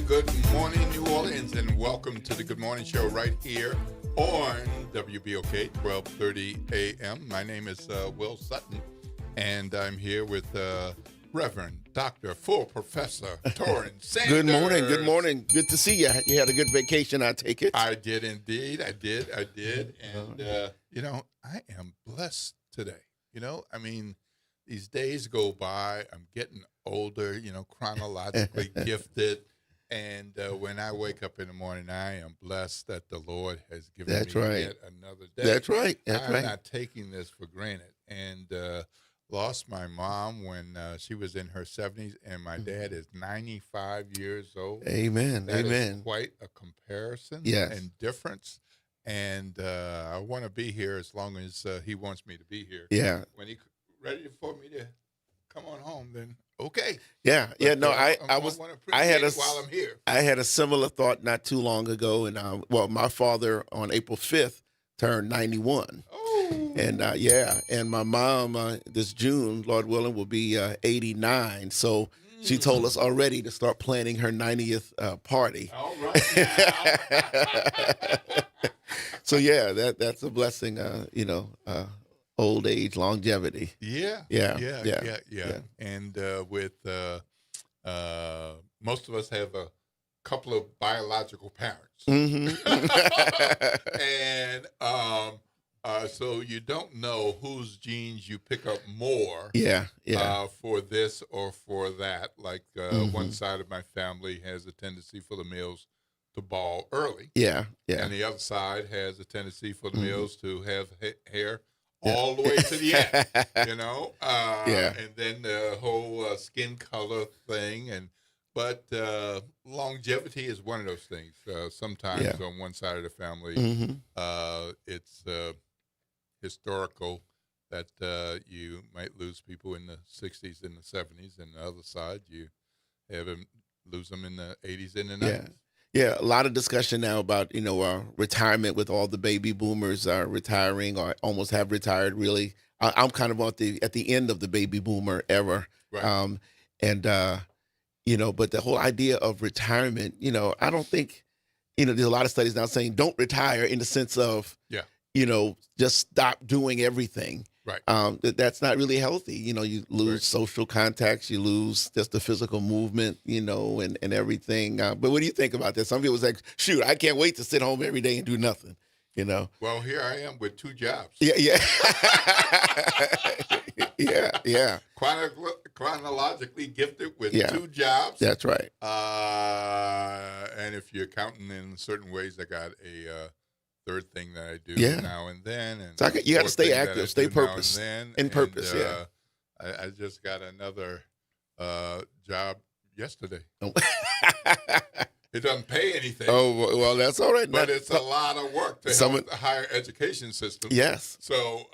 good morning, New Orleans, and welcome to the Good Morning Show right here on WBOK, 1230 a.m. My name is Will Sutton, and I'm here with Reverend Dr. Full Professor Torrin Sanders. Good morning. Good morning. Good to see you. You had a good vacation, I take it. I did indeed. I did. And, I am blessed today. These days go by. I'm getting older, chronologically gifted. And when I wake up in the morning, I am blessed that the Lord has given me yet another day. That's right. I'm not taking this for granted. And lost my mom when she was in her 70s, and my dad is 95 years old. Amen. That Amen. is quite a comparison Yes. and difference. And I want to be here as long as he wants me to be here. Yeah. When he's ready for me to come on home, then okay. Yeah. But, Yeah. No, I had a while I'm here. I had a similar thought not too long ago, and my father on April 5th turned 91. Oh. And and my mom this June, Lord willing, will be 89. So she told us already to start planning her 90th party. All right. So yeah, that's a blessing. Old age, longevity. Yeah. And with most of us have a couple of biological parents, Mm-hmm. and so you don't know whose genes you pick up more. Yeah. For this or for that. Like one side of my family has a tendency for the males to ball early. Yeah. And the other side has a tendency for the males to have hair all the way to the end, and then the whole skin color thing. But longevity is one of those things. Sometimes on one side of the family, it's historical that you might lose people in the 60s and the 70s, and the other side, you have them lose them in the 80s and the 90s. Yeah, a lot of discussion now about retirement with all the baby boomers retiring or almost have retired. Really, I'm kind of at the end of the baby boomer era, Right. But the whole idea of retirement, I don't think, there's a lot of studies now saying don't retire in the sense of, just stop doing everything. Right. That's not really healthy. You lose social contacts, you lose just the physical movement, and everything. But what do you think about that? Some people say, shoot, I can't wait to sit home every day and do nothing, Well, here I am with 2 jobs. Yeah. Yeah. Chronologically gifted with 2 jobs. That's right. And if you're counting in certain ways, I got a third thing that I do now and then. And so you got to stay active, stay purpose. Purpose. I just got another job yesterday. It doesn't pay anything. Oh, well, that's all right. But it's a lot of work to help the higher education system. Yes. So,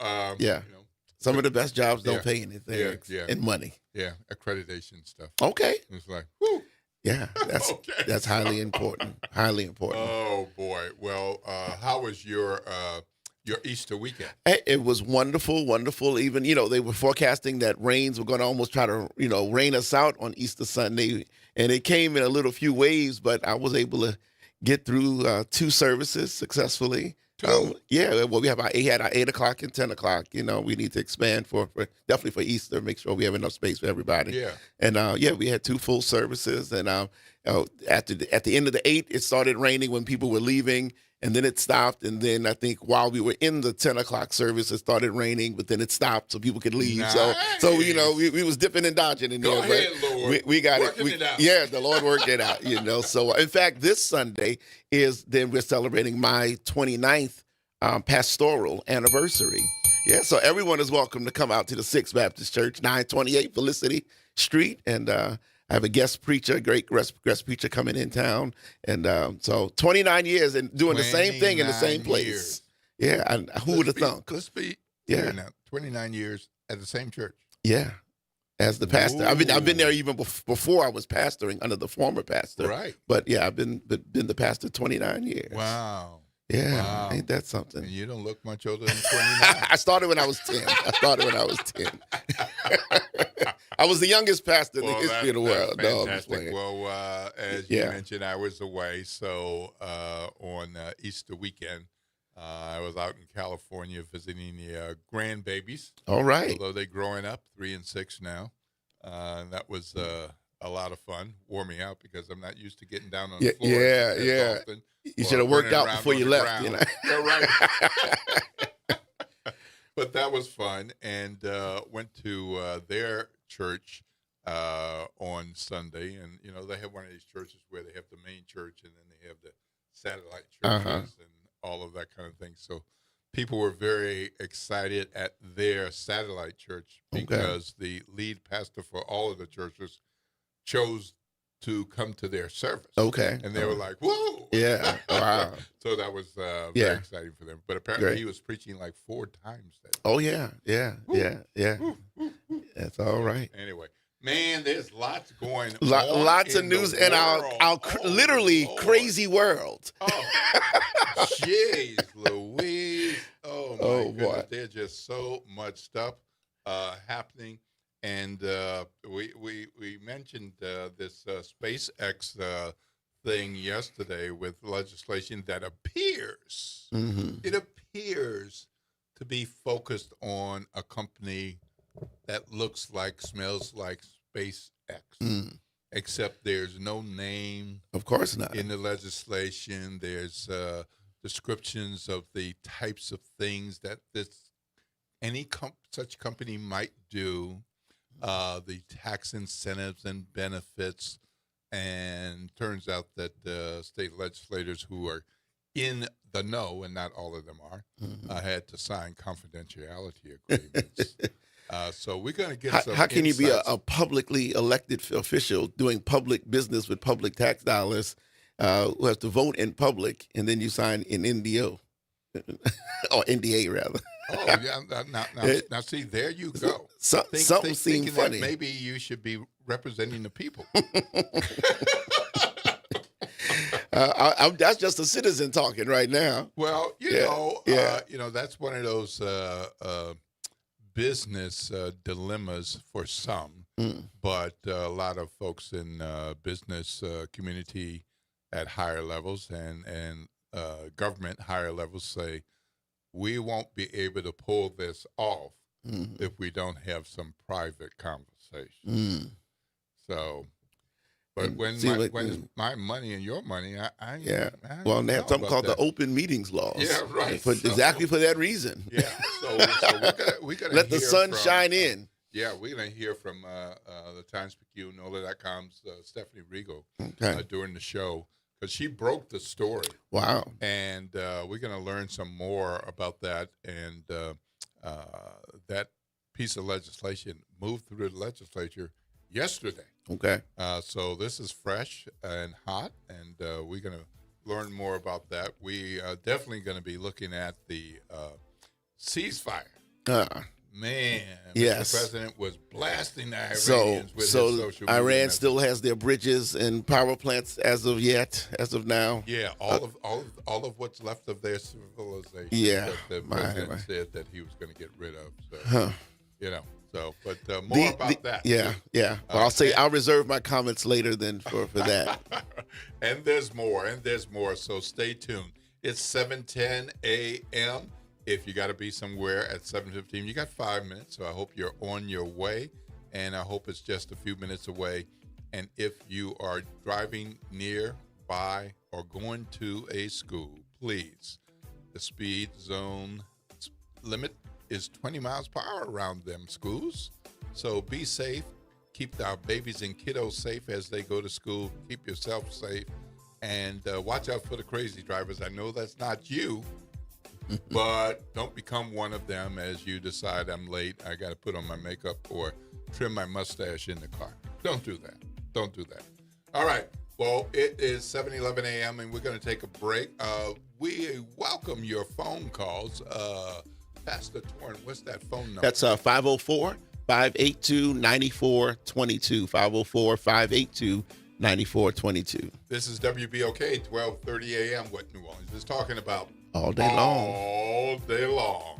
some of the best jobs don't pay anything in money. Yeah, accreditation stuff. Okay. It's like, whew. Yeah, that's highly important. Highly important. Oh boy. Well, how was your Easter weekend? It was wonderful, wonderful. Even they were forecasting that rains were going to almost try to rain us out on Easter Sunday, and it came in a little few waves. But I was able to get through 2 services successfely. 2? Well, we had our 8 o'clock and 10 o'clock. We need to expand for definitely for Easter, make sure we have enough space for everybody. Yeah. And we had 2 full services. And at the end of the 8, it started raining when people were leaving, and then it stopped. And then I think while we were in the 10 o'clock service, it started raining, but then it stopped so people could leave. Nice. So we was dipping and dodging in Go there. ahead, but Lord. we got Working it. it out. Yeah, the Lord worked it out. So in fact, this Sunday we're celebrating my 29th pastoral anniversary. Yeah, so everyone is welcome to come out to the 6th Baptist Church, 928 Felicity Street, and I have a guest preacher, great guest preacher coming in town, and so 29 years and doing the same thing in the same place. Years. Yeah, and who would have thunk? Let's be now. 29 years at the same church. Yeah, as the pastor. I've been there even before I was pastoring under the former pastor. Right. But yeah, I've been the pastor 29 years. Wow. Yeah, Wow. ain't that something? And you don't look much older than 29. I started when I was 10. I was the youngest pastor in the history of the world. No, I'm just Fantastic. playing. Well, as you mentioned, I was away. So on Easter weekend, I was out in California visiting the grandbabies. All right. Although they're growing up, 3 and 6 now. That was a lot of fun. Wore me out because I'm not used to getting down on the floor. Yeah. Often, you should have worked out before you left. You know? Yeah, right. But that was fun, and went to their church on Sunday, and they have one of these churches where they have the main church, and then they have the satellite churches and all of that kind of thing. So people were very excited at their satellite church because the lead pastor for all of the churches chose to come to their service. Okay. And they were like, whoa. Yeah. Wow. So that was very exciting for them. But apparently he was preaching like 4 times that day. Oh, yeah. Yeah. That's all right. Anyway, man, there's lots going on. Lots of news in our literally crazy world. Oh, jeez, Louise. Oh, my goodness. Boy. There's just so much stuff happening. And we mentioned this SpaceX thing yesterday with legislation that appears, it appears to be focused on a company that looks like, smells like SpaceX, except there's no name. Of course not. In the legislation, there's descriptions of the types of things that any such company might do. The tax incentives and benefits, and turns out that state legislators who are in the know, and not all of them are, had to sign confidentiality agreements. So we're going to get some How can insights. you be a publicly elected official doing public business with public tax dollars who has to vote in public, and then you sign an NDO? Or NDA, rather. Oh, yeah. Now, see, there you go. Something seemed funny. Maybe you should be representing the people. That's just a citizen talking right now. Well, you know, that's one of those business dilemmas for some, but a lot of folks in business community at higher levels and government higher levels say, we won't be able to pull this off if we don't have some private conversation. So, but when it's my money and your money, I well, they have something called the open meetings laws. Yeah, right. Exactly for that reason. Yeah. So we're gonna let the sun shine in. Yeah, we're going to hear from the Times-Picayune, NOLA.com's Stephanie Rigo during the show, because she broke the story. Wow. And we're going to learn some more about that. And that piece of legislation moved through the legislature yesterday. Okay. So this is fresh and hot, and we're going to learn more about that. We are definitely going to be looking at the ceasefire. Man, yes. The president was blasting the Iranians with his social media Iran message. still has their bridges and power plants as of now. Yeah, all of what's left of their civilization. Yeah, that the president said that he was going to get rid of. So, but more about that. Yeah. Well, I'll reserve my comments later then for that. And there's more. So stay tuned. It's 7:10 a.m. If you got to be somewhere at 7:15, you got 5 minutes. So I hope you're on your way, and I hope it's just a few minutes away. And if you are driving nearby or going to a school, please, the speed zone limit is 20 miles per hour around them schools. So be safe. Keep our babies and kiddos safe as they go to school. Keep yourself safe. And watch out for the crazy drivers. I know that's not you. But don't become one of them as you decide I'm late, I got to put on my makeup or trim my mustache in the car. Don't do that. All right. Well, it is 7:11 a.m. and we're going to take a break. We welcome your phone calls. Pastor Torn, what's that phone number? That's 504-582-9422. 94.22. This is WBOK, 12:30 a.m. What New Orleans is talking about All day long. All day long.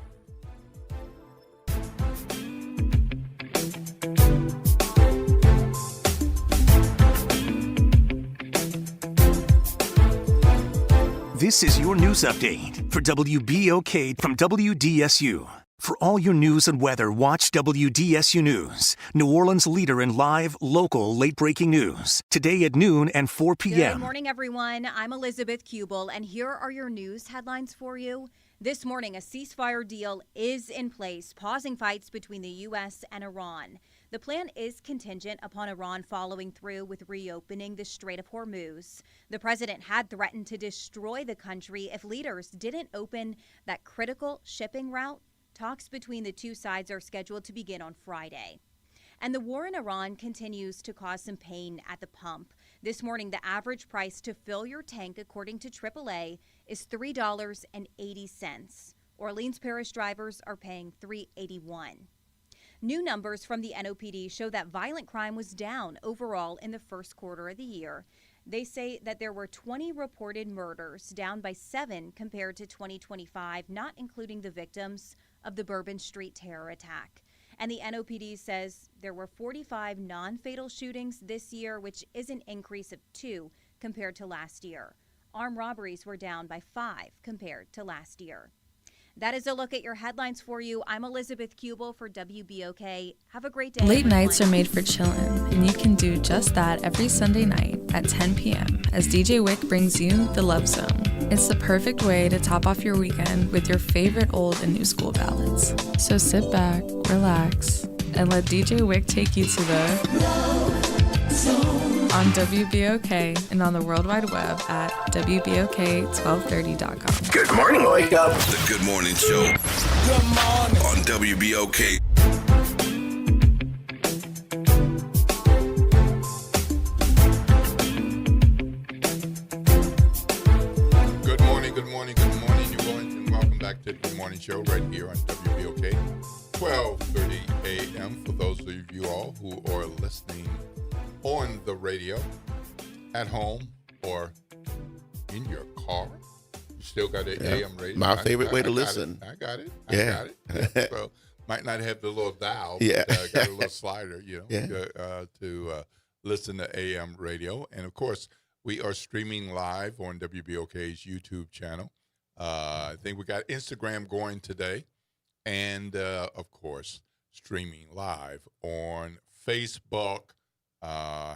This is your news update for WBOK from WDSU. For all your news and weather, watch WDSU News, New Orleans' leader in live, local, late-breaking news. Today at noon and 4 p.m. Good morning, everyone. I'm Elizabeth Kubel, and here are your news headlines for you. This morning, a ceasefire deal is in place, pausing fights between the U.S. and Iran. The plan is contingent upon Iran following through with reopening the Strait of Hormuz. The president had threatened to destroy the country if leaders didn't open that critical shipping route. Talks between the two sides are scheduled to begin on Friday. And the war in Iran continues to cause some pain at the pump. This morning, the average price to fill your tank, according to AAA, is $3.80. Orleans Parish drivers are paying $3.81. New numbers from the NOPD show that violent crime was down overall in the first quarter of the year. They say that there were 20 reported murders, down by 7 compared to 2025, not including the victims of the Bourbon Street terror attack. And the NOPD says there were 45 non-fatal shootings this year, which is an increase of 2 compared to last year. Armed robberies were down by 5 compared to last year. That is a look at your headlines for you. I'm Elizabeth Kubel for WBOK. Have a great day. Late everyone. nights are made for chillin', and you can do just that every Sunday night at 10 p.m. as DJ Wick brings you The Love Zone. It's the perfect way to top off your weekend with your favorite old and new school ballads. So sit back, relax, and let DJ Wick take you to the Love Zone on WBOK and on the World Wide Web at WBOK1230.com. Good morning, wake up. The Good Morning Show. Good morning. On WBOK. Good morning, New Orleans, and welcome back to the Good Morning Show right here on WBOK, 12:30 a.m. For those of you all who are listening on the radio, at home, or in your car. You still got an AM radio. My favorite way to listen. I got it. Yeah. So might not have the little dial, Yeah. but got a little slider, to listen to AM radio. And, of course, we are streaming live on WBOK's YouTube channel. I think we got Instagram going today. And, of course, streaming live on Facebook.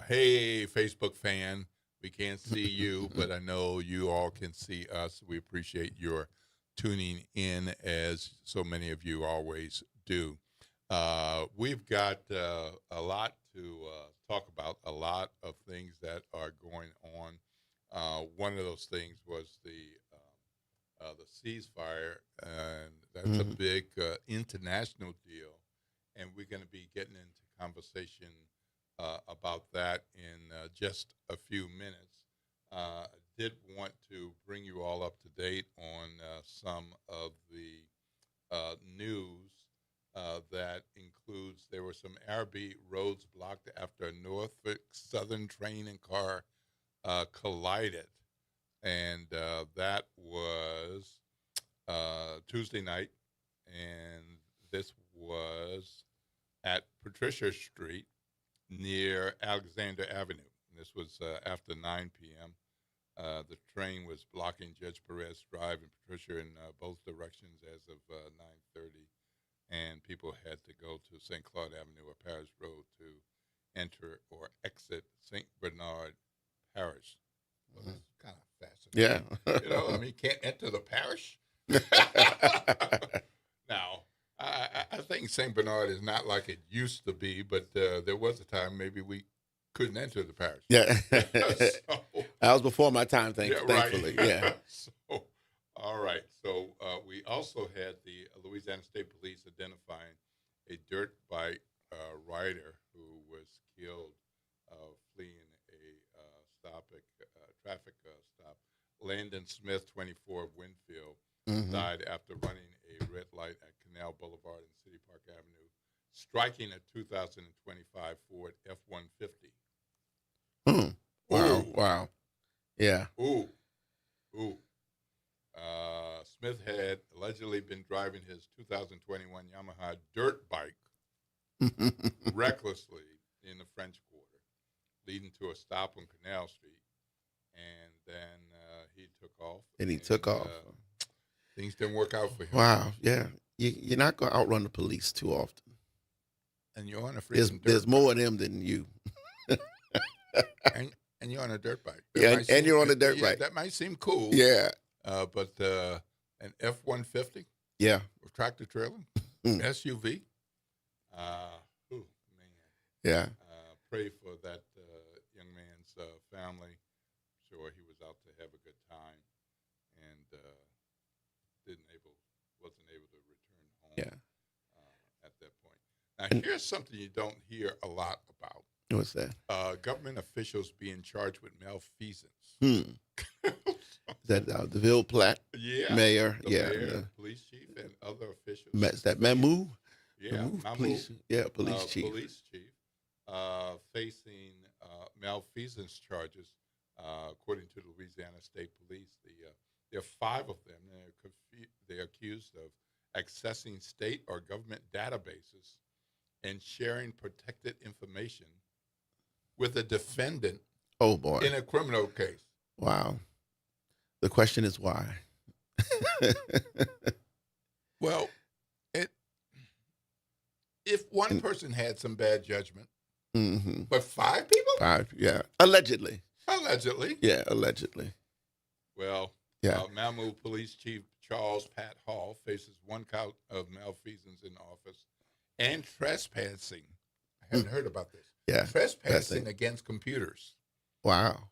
Hey, Facebook fan, we can't see you, but I know you all can see us. We appreciate your tuning in, as so many of you always do. We've got a lot to talk about, a lot of things that are going on. One of those things was the ceasefire, and that's a big international deal, and we're going to be getting into conversation about that in just a few minutes. I did want to bring you all up to date on some of the news that includes there were some Arabi roads blocked after a Norfolk Southern train and car collided. And that was Tuesday night, and this was at Patricia Street, near Alexander Avenue. This was after 9 p.m. The train was blocking Judge Perez Drive and Patricia in both directions as of 9:30, and people had to go to St. Claude Avenue or Parish Road to enter or exit St. Bernard Parish. Well, that's kind of fascinating. Yeah. I mean, can't enter the parish? Now, I think St. Bernard is not like it used to be, but there was a time maybe we couldn't enter the parish. Yeah. So, that was before my time, thankfully. Right. Yeah. So, all right. So we also had the Louisiana State Police identifying a dirt bike rider who was killed fleeing a traffic stop. Landon Smith, 24 of Winfield, died after running a red light at Canal Boulevard and City Park Avenue, striking a 2025 Ford F-150. driving his 2021 Yamaha dirt bike recklessly in the French Quarter, leading to a stop on Canal Street. And then he took off. And he took off. Things didn't work out for him. Wow. Yeah. You're not going to outrun the police too often. And you're on a freaking There's more of them than you. and you're on a dirt bike. And you're on a dirt bike. That might seem cool. Yeah. But an F-150. Yeah. With tractor trailer, SUV. Man. Yeah. Pray for that young man's family. Sure, he was out to have a good time, and wasn't able to return home. Yeah. At that point. Now, here's something you don't hear a lot about. What's that? Government officials being charged with malfeasance. Is that the Ville Platte mayor? The mayor, police chief, and other officials. Is that Mamu? Yeah, Mamu. Police chief. Police chief facing malfeasance charges, according to the Louisiana State Police. There are 5 of them. They're accused of accessing state or government databases and sharing protected information with a defendant Oh, boy. in a criminal case. Wow. The question is why? Well, if one person had some bad judgment, but 5 people? 5, yeah. Allegedly. Allegedly. Yeah, allegedly. Well, Yeah. Mamu Police Chief Charles Pat Hall faces 1 count of malfeasance in office and trespassing. I hadn't heard about this. Yeah. Trespassing against computers. Wow.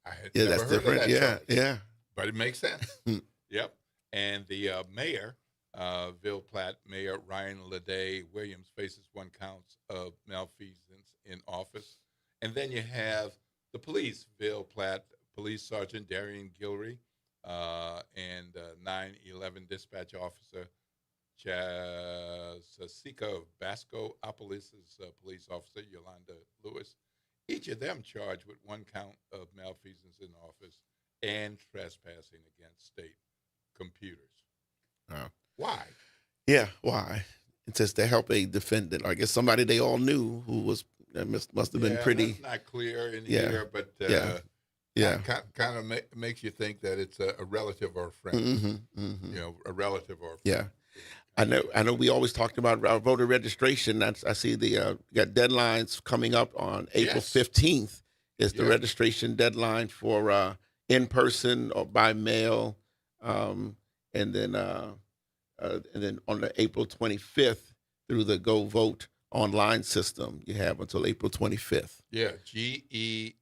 I had Yeah, never that's heard different. of that Yeah, charge, yeah. but it makes sense. Yep. And the mayor, Ville Platte Mayor Ryan Lede Williams, faces 1 count of malfeasance in office. And then you have the police, Ville Platte Police Sergeant Darian Guillory, and 911 Dispatch Officer Jessica Basco, Opolis's police officer Yolanda Lewis. Each of them charged with 1 count of malfeasance in office and trespassing against state computers. Why? Yeah, why? It says to help a defendant. I guess somebody they all knew who was must have been pretty. That's not clear in here, but kind of makes you think that it's a relative or a friend. A relative or a friend. Yeah. I know. We always talked about our voter registration. I see the got deadlines coming up on April 15th. Is the registration deadline for in person or by mail, and then on the April 25th through the Go Vote online system, you have until April 25th. Yeah, GEAUX.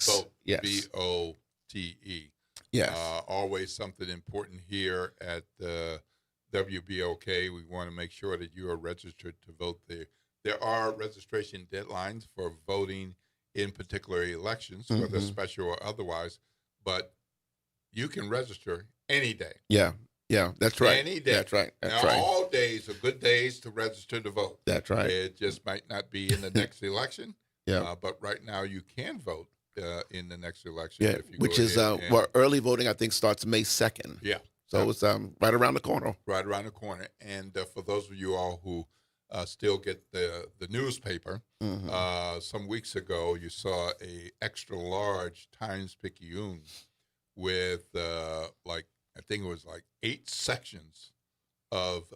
Vote. Yes. VOTE. Yes. Always something important here at WBOK. We want to make sure that you are registered to vote there. There are registration deadlines for voting in particular elections, whether special or otherwise, but you can register any day. Yeah, that's right. Any day. That's right. Now, all days are good days to register to vote. That's right. It just might not be in the next election. Yeah. But right now you can vote in the next election. Yeah, if you which go is ahead and- well, early voting I think starts May 2nd. Yeah. So it's right around the corner. Right around the corner. And for those of you all who still get the newspaper, some weeks ago you saw a extra large Times-Picayune with I think it was 8 sections of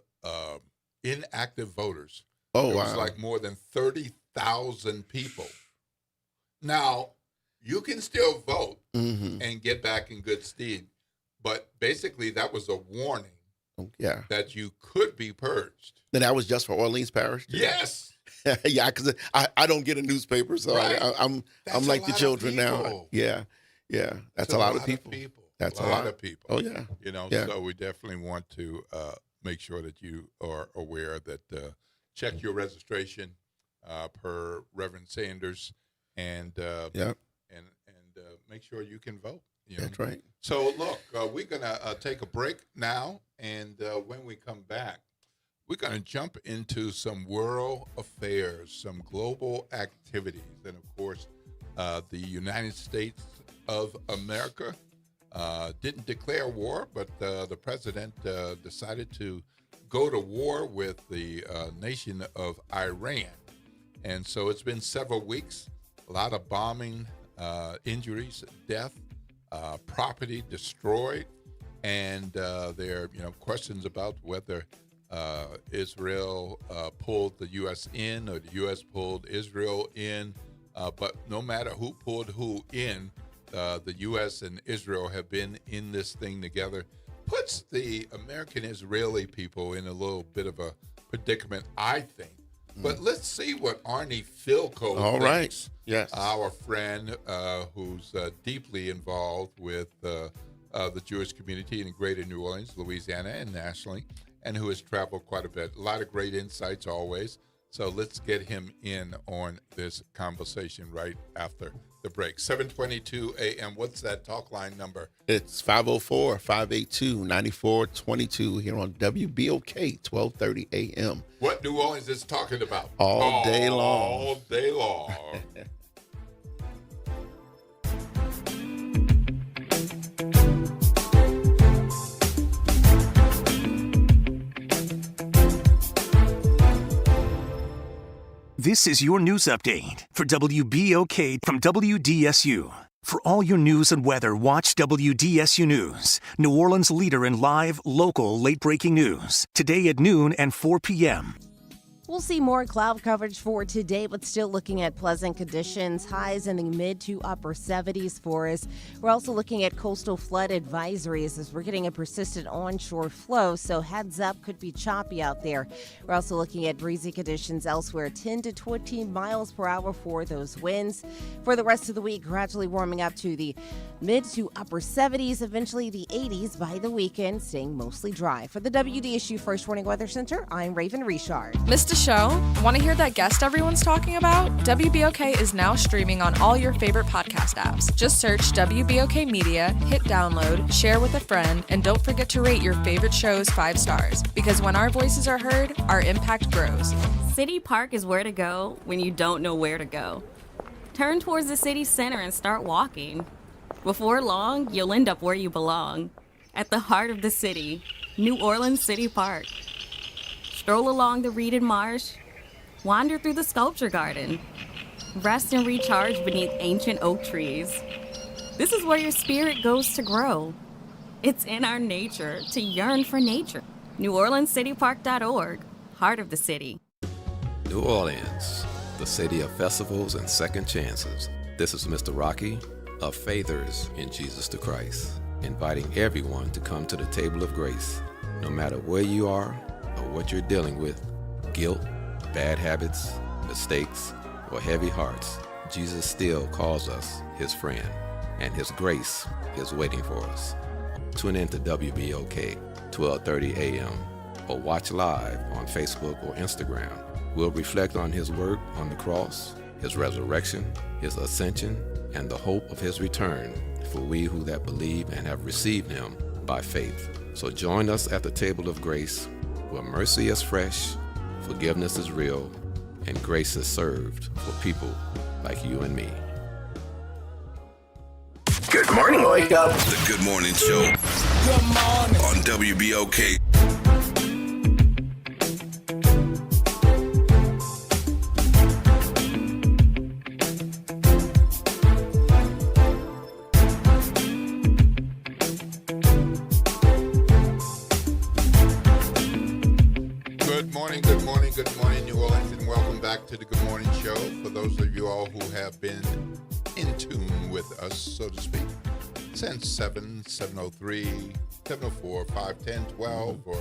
inactive voters. Oh, it wow. was more than 30,000 people. Now, you can still vote and get back in good stead, but basically that was a warning that you could be purged. And that was just for Orleans Parish? Yes. Yeah, because I don't get a newspaper, so Right. I'm like the children now. Yeah. That's a lot of people. That's a lot of people. Oh, yeah. So we definitely want to make sure that you are aware that check your registration per Reverend Sanders and make sure you can vote. That's right. So look, we're gonna take a break now, and when we come back, we're gonna jump into some world affairs, some global activities, and of course, the United States of America didn't declare war, but the president decided to go to war with the nation of Iran. And so it's been several weeks, a lot of bombing, injuries, death, property destroyed, and there are questions about whether Israel pulled the U.S. in or the U.S. pulled Israel in. But no matter who pulled who in, the U.S. and Israel have been in this thing together. Puts the American-Israeli people in a little bit of a predicament, I think. But let's see what Arnie Philco All thinks. right. Yes. Our friend who's deeply involved with the Jewish community in Greater New Orleans, Louisiana, and nationally, and who has traveled quite a bit. A lot of great insights always. So let's get him in on this conversation right after the break. 7:22 a.m. What's that talk line number? It's 504-582-9422 here on WBOK, 1230 a.m. What New Orleans is talking about? All day long. All day long. This is your news update for WBOK from WDSU. For all your news and weather, watch WDSU News, New Orleans' leader in live, local, late-breaking news. Today at noon and 4 p.m. We'll see more cloud coverage for today, but still looking at pleasant conditions. Highs in the mid to upper 70s for us. We're also looking at coastal flood advisories as we're getting a persistent onshore flow, so heads up, could be choppy out there. We're also looking at breezy conditions elsewhere, 10 to 20 miles per hour for those winds. For the rest of the week, gradually warming up to the mid to upper 70s, eventually the 80s by the weekend, staying mostly dry. For the WDSU First Warning Weather Center, I'm Raven Richard. Missed a show? Want to hear that guest everyone's talking about? WBOK is now streaming on all your favorite podcast apps. Just search WBOK Media, hit download, share with a friend, and don't forget to rate your favorite shows 5 stars. Because when our voices are heard, our impact grows. City Park is where to go when you don't know where to go. Turn towards the city center and start walking. Before long, you'll end up where you belong, at the heart of the city, New Orleans City Park. Stroll along the reeded marsh, wander through the sculpture garden, rest and recharge beneath ancient oak trees. This is where your spirit goes to grow. It's in our nature to yearn for nature. NewOrleansCityPark.org, heart of the city. New Orleans, the city of festivals and second chances. This is Mr. Rocky of Faithers in Jesus the Christ, inviting everyone to come to the table of grace. No matter where you are or what you're dealing with, guilt, bad habits, mistakes, or heavy hearts, Jesus still calls us his friend, and his grace is waiting for us. Tune in to WBOK, 1230 a.m., or watch live on Facebook or Instagram. We'll reflect on his work on the cross, his resurrection, his ascension, and the hope of his return for we who that believe and have received him by faith. So join us at the table of grace, where mercy is fresh, forgiveness is real, and grace is served for people like you and me. Good morning, wake up. The Good Morning Show. Good morning. On WBOK. Good morning, New Orleans, and welcome back to the Good Morning Show. For those of you all who have been in tune with us, so to speak, since 7:03, 7:04, 5, 10, 12, or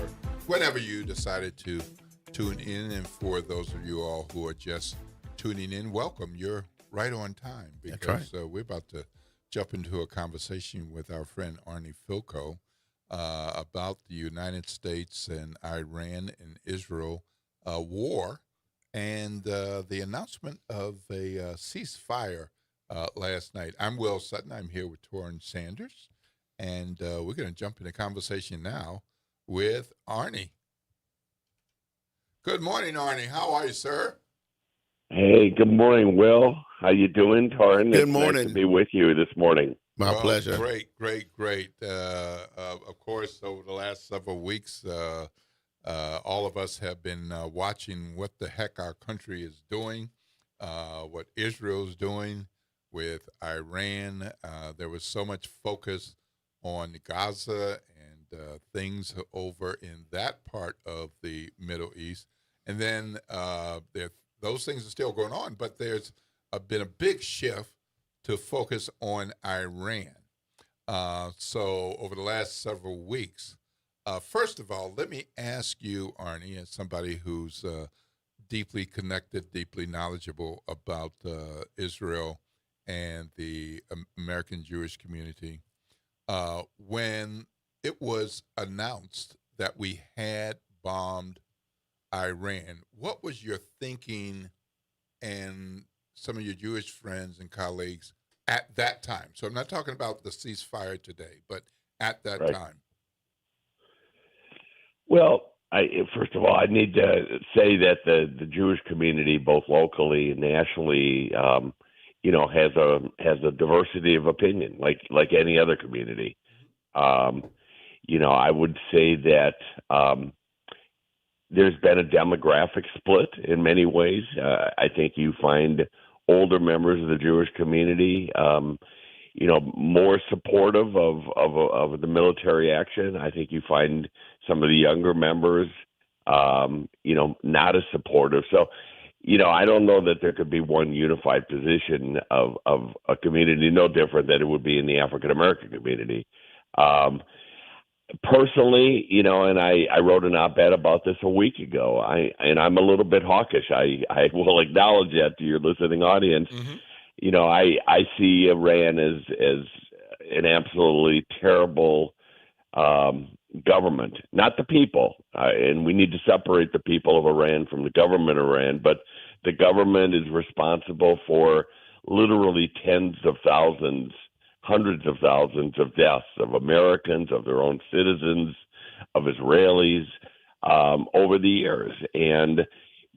whenever you decided to tune in. And for those of you all who are just tuning in, welcome. You're right on time, because we're about to jump into a conversation with our friend Arnie Philco about the United States and Iran and Israel war, and the announcement of a ceasefire last night. I'm Will Sutton. I'm here with Torrin Sanders, and we're going to jump into conversation now with Arnie. Good morning, Arnie. How are you, sir? Hey, good morning, Will. How you doing, Torrin? Good It's morning. nice to be with you this morning. My pleasure. Great. Of course, over the last several weeks, all of us have been watching what the heck our country is doing, what Israel's doing with Iran. There was so much focus on Gaza and things over in that part of the Middle East. And then those things are still going on, but there's been a big shift to focus on Iran. So over the last several weeks, first of all, let me ask you, Arnie, as somebody who's deeply connected, deeply knowledgeable about Israel and the American Jewish community, when it was announced that we had bombed Iran, what was your thinking and some of your Jewish friends and colleagues at that time? So I'm not talking about the ceasefire today, but at that time. Well, first of all, I need to say that the Jewish community, both locally and nationally, has a diversity of opinion, like any other community. I would say that there's been a demographic split in many ways. I think you find older members of the Jewish community, more supportive of the military action. I think you find some of the younger members, not as supportive. So, I don't know that there could be one unified position of a community, no different than it would be in the African American community. Personally, and I wrote an op-ed about this a week ago. I'm a little bit hawkish. I will acknowledge that to your listening audience. Mm-hmm. I see Iran as an absolutely terrible government, not the people. And we need to separate the people of Iran from the government of Iran. But the government is responsible for literally tens of thousands, hundreds of thousands of deaths of Americans, of their own citizens, of Israelis over the years. And,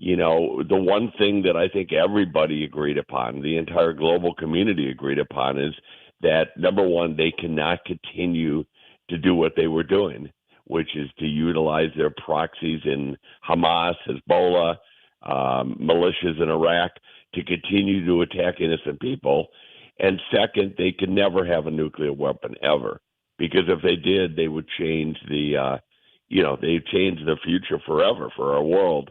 the one thing that I think everybody agreed upon, the entire global community agreed upon, is that, number one, they cannot continue to do what they were doing, which is to utilize their proxies in Hamas, Hezbollah, militias in Iraq to continue to attack innocent people. And second, they could never have a nuclear weapon ever, because if they did, they would change they'd change the future forever for our world.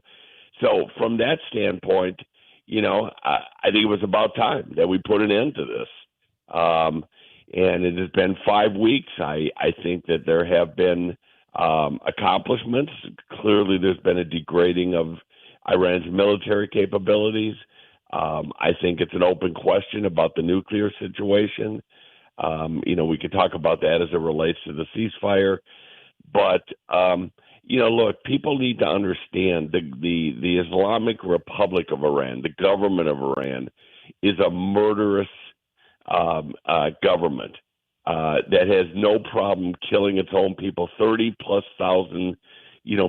So from that standpoint, I think it was about time that we put an end to this. And it has been 5 weeks. I think that there have been accomplishments. Clearly, there's been a degrading of Iran's military capabilities. I think it's an open question about the nuclear situation. We could talk about that as it relates to the ceasefire. But, look, people need to understand the Islamic Republic of Iran, the government of Iran, is a murderous government that has no problem killing its own people. 30,000+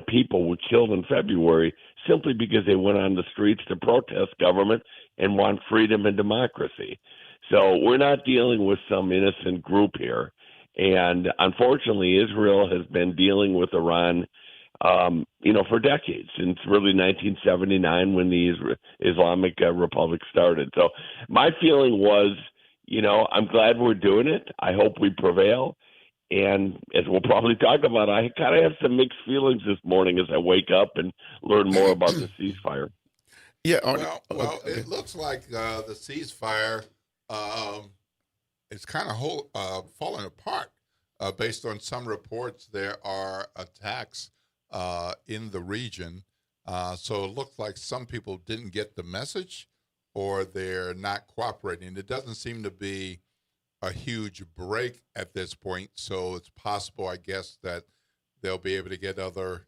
people were killed in February simply because they went on the streets to protest government and want freedom and democracy. So we're not dealing with some innocent group here. And unfortunately, Israel has been dealing with Iran, for decades, since really 1979 when the Islamic Republic started. So my feeling was, I'm glad we're doing it. I hope we prevail. And as we'll probably talk about, I kind of have some mixed feelings this morning as I wake up and learn more about the ceasefire. Yeah. Well, it looks like the ceasefire is kind of falling apart. Based on some reports, there are attacks in the region. So it looks like some people didn't get the message, or they're not cooperating. It doesn't seem to be a huge break at this point, so it's possible, I guess, that they'll be able to get other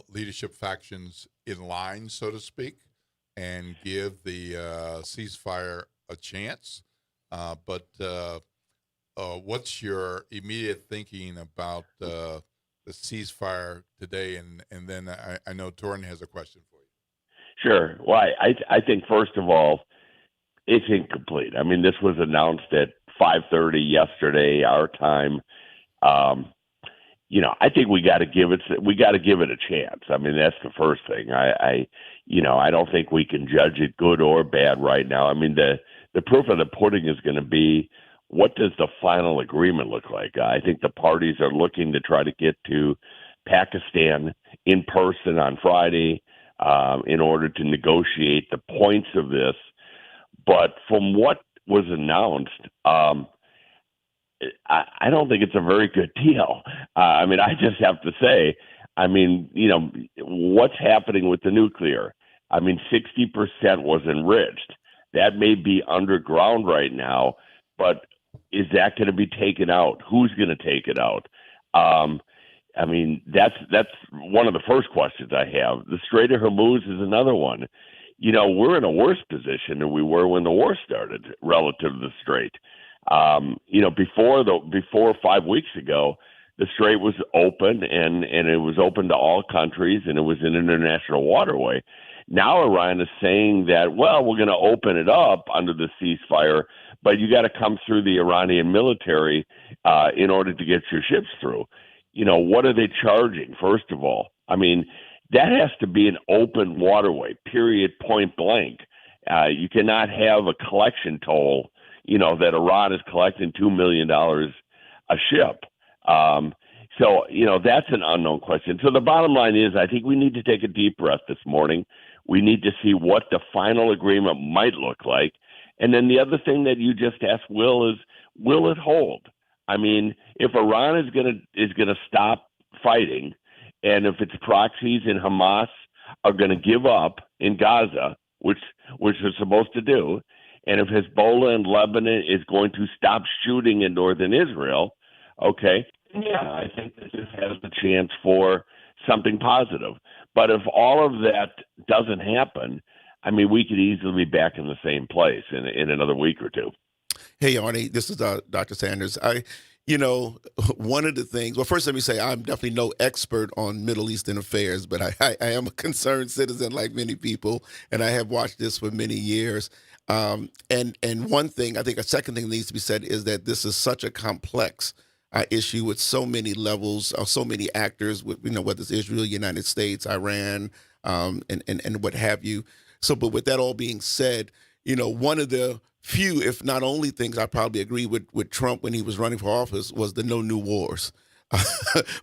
leadership factions in line, so to speak, and give the ceasefire a chance. But what's your immediate thinking about the ceasefire today? And then I know Torrin has a question for you. Sure. Well, I think, first of all, it's incomplete. I mean, this was announced at 5:30 yesterday, our time. I think we got to give it a chance. I mean, that's the first thing. I don't think we can judge it good or bad right now. I mean, the proof of the pudding is going to be, what does the final agreement look like? I think the parties are looking to try to get to Pakistan in person on Friday in order to negotiate the points of this. But from what was announced, I don't think it's a very good deal. I mean, I just have to say, what's happening with the nuclear? I mean, 60% was enriched. That may be underground right now, but is that going to be taken out? Who's going to take it out? That's one of the first questions I have. The Strait of Hormuz is another one. We're in a worse position than we were when the war started relative to the Strait. Before 5 weeks ago, the Strait was open and it was open to all countries and it was an international waterway. Now Iran is saying that, well, we're going to open it up under the ceasefire, but you got to come through the Iranian military in order to get your ships through. What are they charging, first of all? I mean, that has to be an open waterway, period, point blank. You cannot have a collection toll, that Iran is collecting $2 million a ship. So that's an unknown question. So the bottom line is, I think we need to take a deep breath this morning. We need to see what the final agreement might look like. And then the other thing that you just asked, Will, is will it hold? I mean, if Iran is gonna stop fighting, and if its proxies in Hamas are going to give up in Gaza, which they're supposed to do, and if Hezbollah in Lebanon is going to stop shooting in northern Israel, okay, yeah, I think that this has the chance for something positive. But if all of that doesn't happen, I mean, we could easily be back in the same place in another week or two. Hey, Arnie, this is Dr. Sanders. One of the things, well, first let me say I'm definitely no expert on Middle Eastern affairs, but I am a concerned citizen like many people, and I have watched this for many years. And one thing, I think a second thing that needs to be said is that this is such a complex issue with so many levels, so many actors, with, whether it's Israel, United States, Iran, and what have you. So, but with that all being said, one of the few, if not only things I probably agree with Trump when he was running for office was the no new wars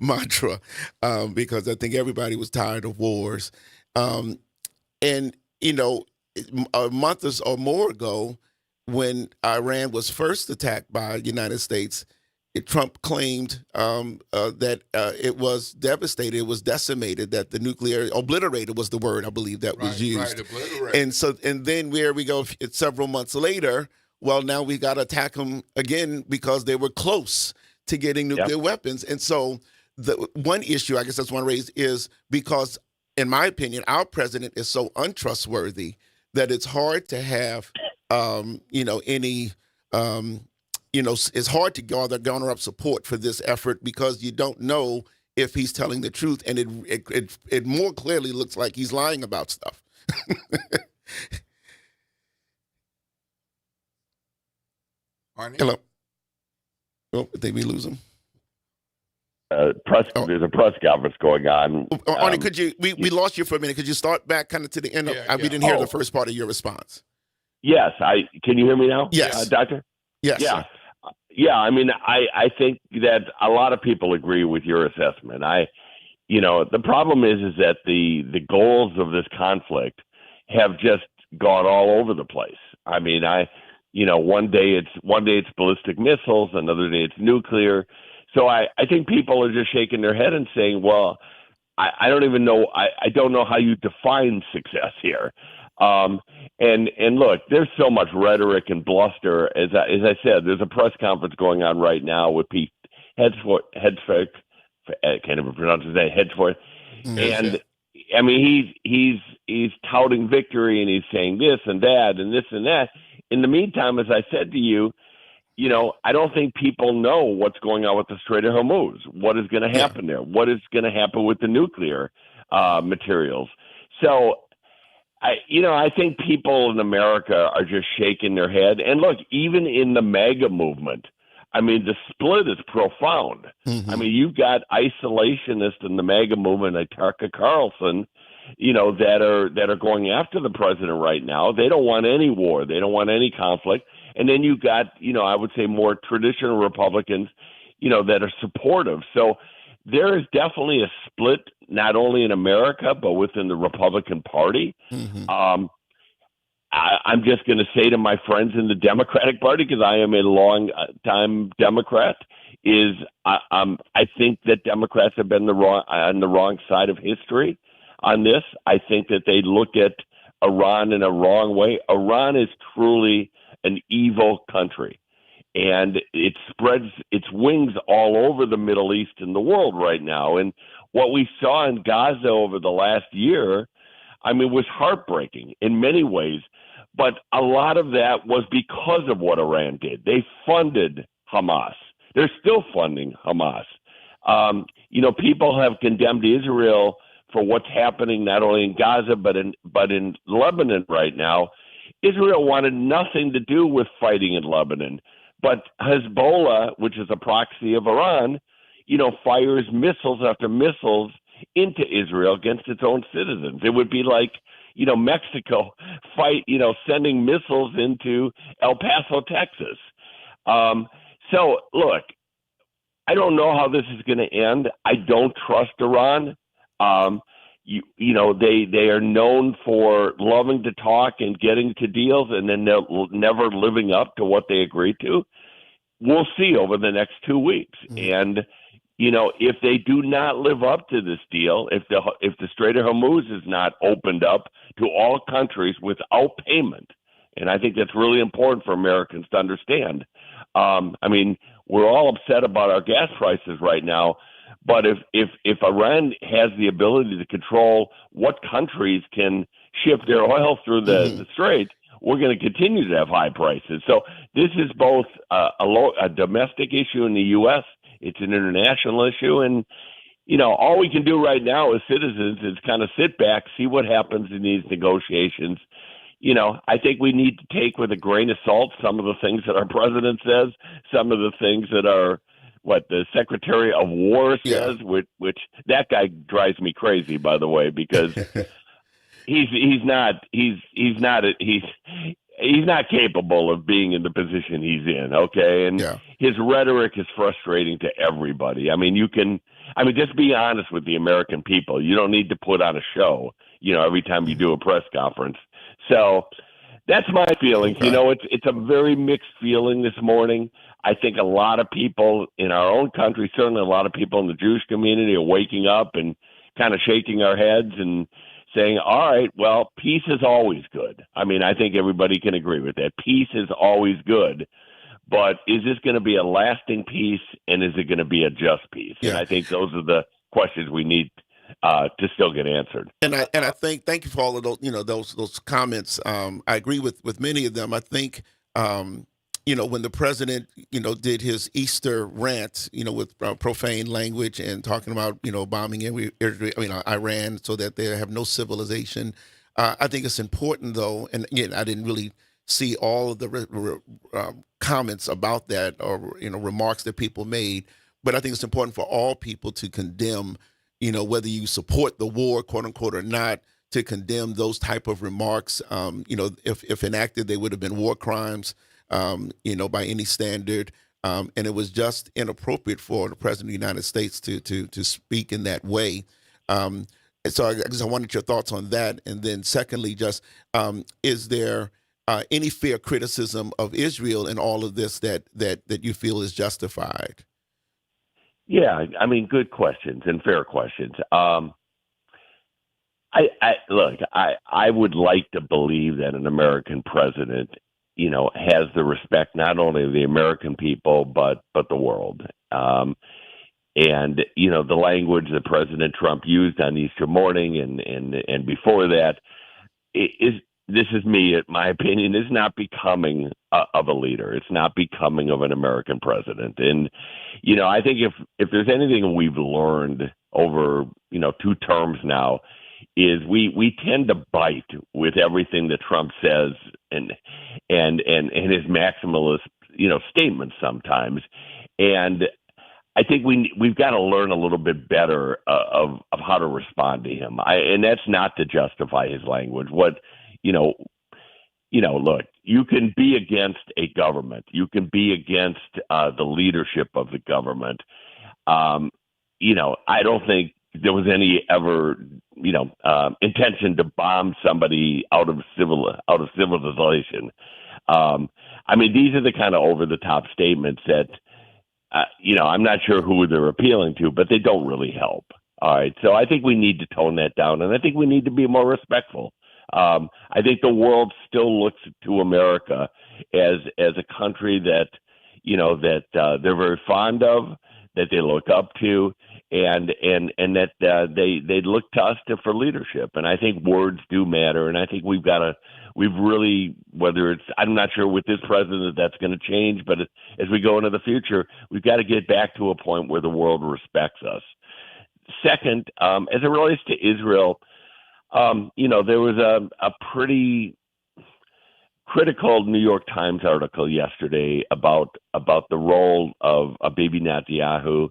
mantra, because I think everybody was tired of wars. And, a month or more ago, when Iran was first attacked by the United States, Trump claimed that it was devastated, it was decimated, that the nuclear, obliterated was the word I believe that was used. Right, and then where we go several months later, well, now we got to attack them again because they were close to getting nuclear weapons. And so the one issue I guess that's one raise is because, in my opinion, our president is so untrustworthy that it's hard to have, it's hard to garner up support for this effort because you don't know if he's telling the truth, and it more clearly looks like he's lying about stuff. Arnie? Hello. Oh, did we lose him? There's a press conference going on. Arnie, could you? We lost you for a minute. Could you start back kind of to the end? We didn't hear the first part of your response. Yes, can you hear me now? Yes, Doctor. Yes. Yeah. Yeah. I mean, I think that a lot of people agree with your assessment. The problem is that the goals of this conflict have just gone all over the place. I mean, one day it's ballistic missiles, another day it's nuclear. So I think people are just shaking their head and saying, well, I don't even know. I don't know how you define success here. And look, there's so much rhetoric and bluster. As I said, there's a press conference going on right now with Pete Hegseth. I can't even pronounce his name. Hegseth. And I mean, he's touting victory and he's saying this and that and this and that. In the meantime, as I said to you, I don't think people know what's going on with the Strait of Hormuz. What is going to happen there? What is going to happen with the nuclear materials? So I think people in America are just shaking their head. And look, even in the MAGA movement, I mean, the split is profound. I mean, you've got isolationists in the MAGA movement, like Tucker Carlson, that are going after the president right now. They don't want any war. They don't want any conflict. And then you've got, I would say more traditional Republicans, that are supportive. So there is definitely a split, not only in America, but within the Republican Party. I'm just going to say to my friends in the Democratic Party, because I am a long-time Democrat, I think that Democrats have been on the wrong side of history on this. I think that they look at Iran in a wrong way. Iran is truly an evil country, and it spreads its wings all over the Middle East and the world right now. And what we saw in Gaza over the last year, I mean, was heartbreaking in many ways. But a lot of that was because of what Iran did. They funded Hamas. They're still funding Hamas. People have condemned Israel for what's happening not only in Gaza but in Lebanon right now. Israel wanted nothing to do with fighting in Lebanon. But Hezbollah, which is a proxy of Iran, fires missiles after missiles into Israel against its own citizens. It would be like, Mexico sending missiles into El Paso, Texas. So look, I don't know how this is going to end. I don't trust Iran. They are known for loving to talk and getting to deals and then never living up to what they agreed to. We'll see over the next 2 weeks. And, if they do not live up to this deal, if the Strait of Hormuz is not opened up to all countries without payment, and I think that's really important for Americans to understand. We're all upset about our gas prices right now, but if Iran has the ability to control what countries can ship their oil through the Strait, we're going to continue to have high prices. So this is both a domestic issue in the U.S., it's an international issue, and all we can do right now as citizens is kind of sit back, see what happens in these negotiations. I think we need to take with a grain of salt some of the things that our president says, some of the things that the Secretary of War says, which that guy drives me crazy, by the way, because he's not capable of being in the position he's in. Okay. And his rhetoric is frustrating to everybody. Just be honest with the American people. You don't need to put on a show, every time you do a press conference. So that's my feelings. It's a very mixed feeling this morning. I think a lot of people in our own country, certainly a lot of people in the Jewish community, are waking up and kind of shaking our heads and saying, all right, well, peace is always good. I think everybody can agree with that. Peace is always good. But is this going to be a lasting peace, and is it going to be a just peace? Yeah. And I think those are the questions we need to still get answered. And I think, thank you for all of those, those comments. I agree with many of them. I think, when the president, did his Easter rant, with profane language and talking about, bombing Iran so that they have no civilization. I think it's important, though, and again, I didn't really see all of the comments about that or, remarks that people made, but I think it's important for all people to condemn, whether you support the war, quote unquote, or not, to condemn those type of remarks. If enacted, they would have been war crimes. By any standard, and it was just inappropriate for the president of the United States to speak in that way. And so I wanted your thoughts on that. And then secondly, just is there any fair criticism of Israel in all of this that you feel is justified? Yeah, good questions and fair questions. I would like to believe that an American president has the respect not only of the American people, but the world. And the language that President Trump used on Easter morning and before that this is me, my opinion, is not becoming of a leader. It's not becoming of an American president. And, I think if there's anything we've learned over, 2 terms now, we tend to bite with everything that Trump says and his maximalist, statements sometimes. And I think we've got to learn a little bit better of how to respond to him. And that's not to justify his language. Look, you can be against a government. You can be against the leadership of the government. I don't think there was any ever, intention to bomb somebody out of civilization. These are the kind of over the top statements that, I'm not sure who they're appealing to, but they don't really help. All right. So I think we need to tone that down, and I think we need to be more respectful. I think the world still looks to America as a country that, they're very fond of, that they look up to, and that they look to us for leadership. And I think words do matter. And I think I'm not sure with this president that's going to change, but as we go into the future, we've got to get back to a point where the world respects us. Second, as it relates to Israel, there was a pretty critical New York Times article yesterday about the role of Bibi Netanyahu,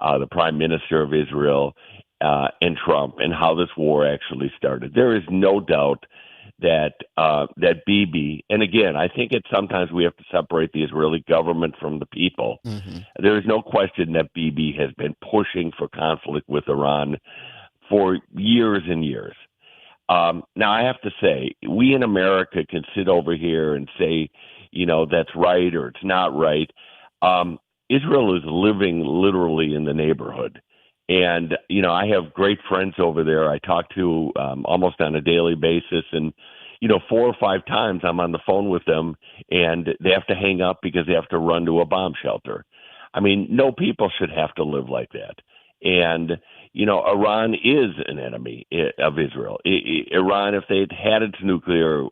the Prime Minister of Israel, and Trump, and how this war actually started. There is no doubt that Bibi, and again, I think sometimes we have to separate the Israeli government from the people. Mm-hmm. There is no question that Bibi has been pushing for conflict with Iran for years and years. Now, I have to say, we in America can sit over here and say, that's right or it's not right. Israel is living literally in the neighborhood. And, I have great friends over there I talk to almost on a daily basis. And, 4 or 5 times I'm on the phone with them and they have to hang up because they have to run to a bomb shelter. No people should have to live like that. And, Iran is an enemy of Israel. Iran, if they had its nuclear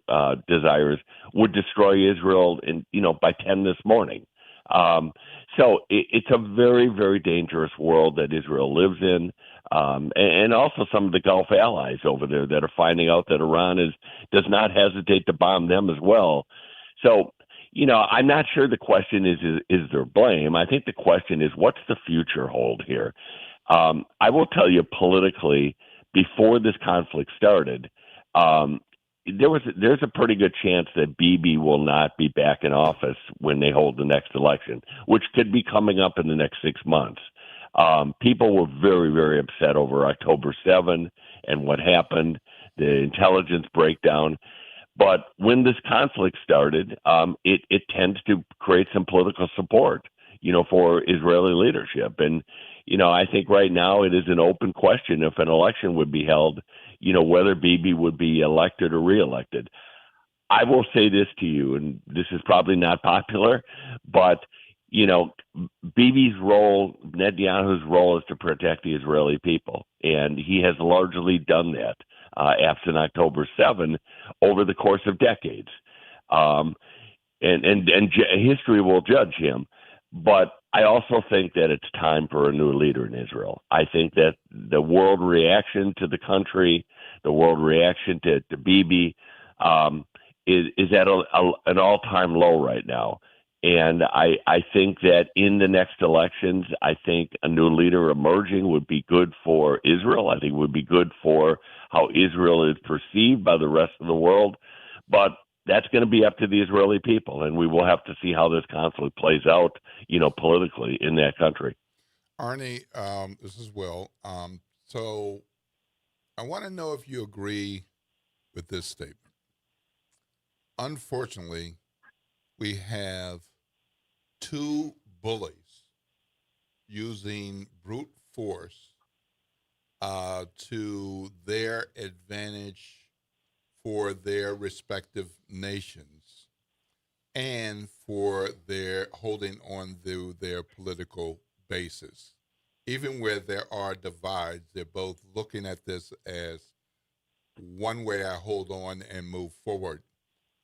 desires, would destroy Israel by 10 this morning. So it's a very, very dangerous world that Israel lives in. And also some of the Gulf allies over there that are finding out that Iran does not hesitate to bomb them as well. So, I'm not sure the question is there blame. I think the question is, what's the future hold here? I will tell you politically, before this conflict started, there's a pretty good chance that Bibi will not be back in office when they hold the next election, which could be coming up in the next 6 months. People were very, very upset over October 7 and what happened, the intelligence breakdown. But when this conflict started, it tends to create some political support, for Israeli leadership. And, I think right now it is an open question if an election would be held, whether Bibi would be elected or reelected. I will say this to you, and this is probably not popular, but, Bibi's role, Netanyahu's role is to protect the Israeli people. And he has largely done that after October 7 over the course of decades. And history will judge him. But I also think that it's time for a new leader in Israel. I think that the world reaction to the country, the world reaction to Bibi is at an all-time low right now. And I think that in the next elections, I think a new leader emerging would be good for Israel. I think it would be good for how Israel is perceived by the rest of the world. But that's going to be up to the Israeli people, and we will have to see how this conflict plays out, politically in that country. Arnie, this is Will. So I want to know if you agree with this statement. Unfortunately, we have 2 bullies using brute force to their advantage for their respective nations and for their holding on to their political bases. Even where there are divides, they're both looking at this as one way I hold on and move forward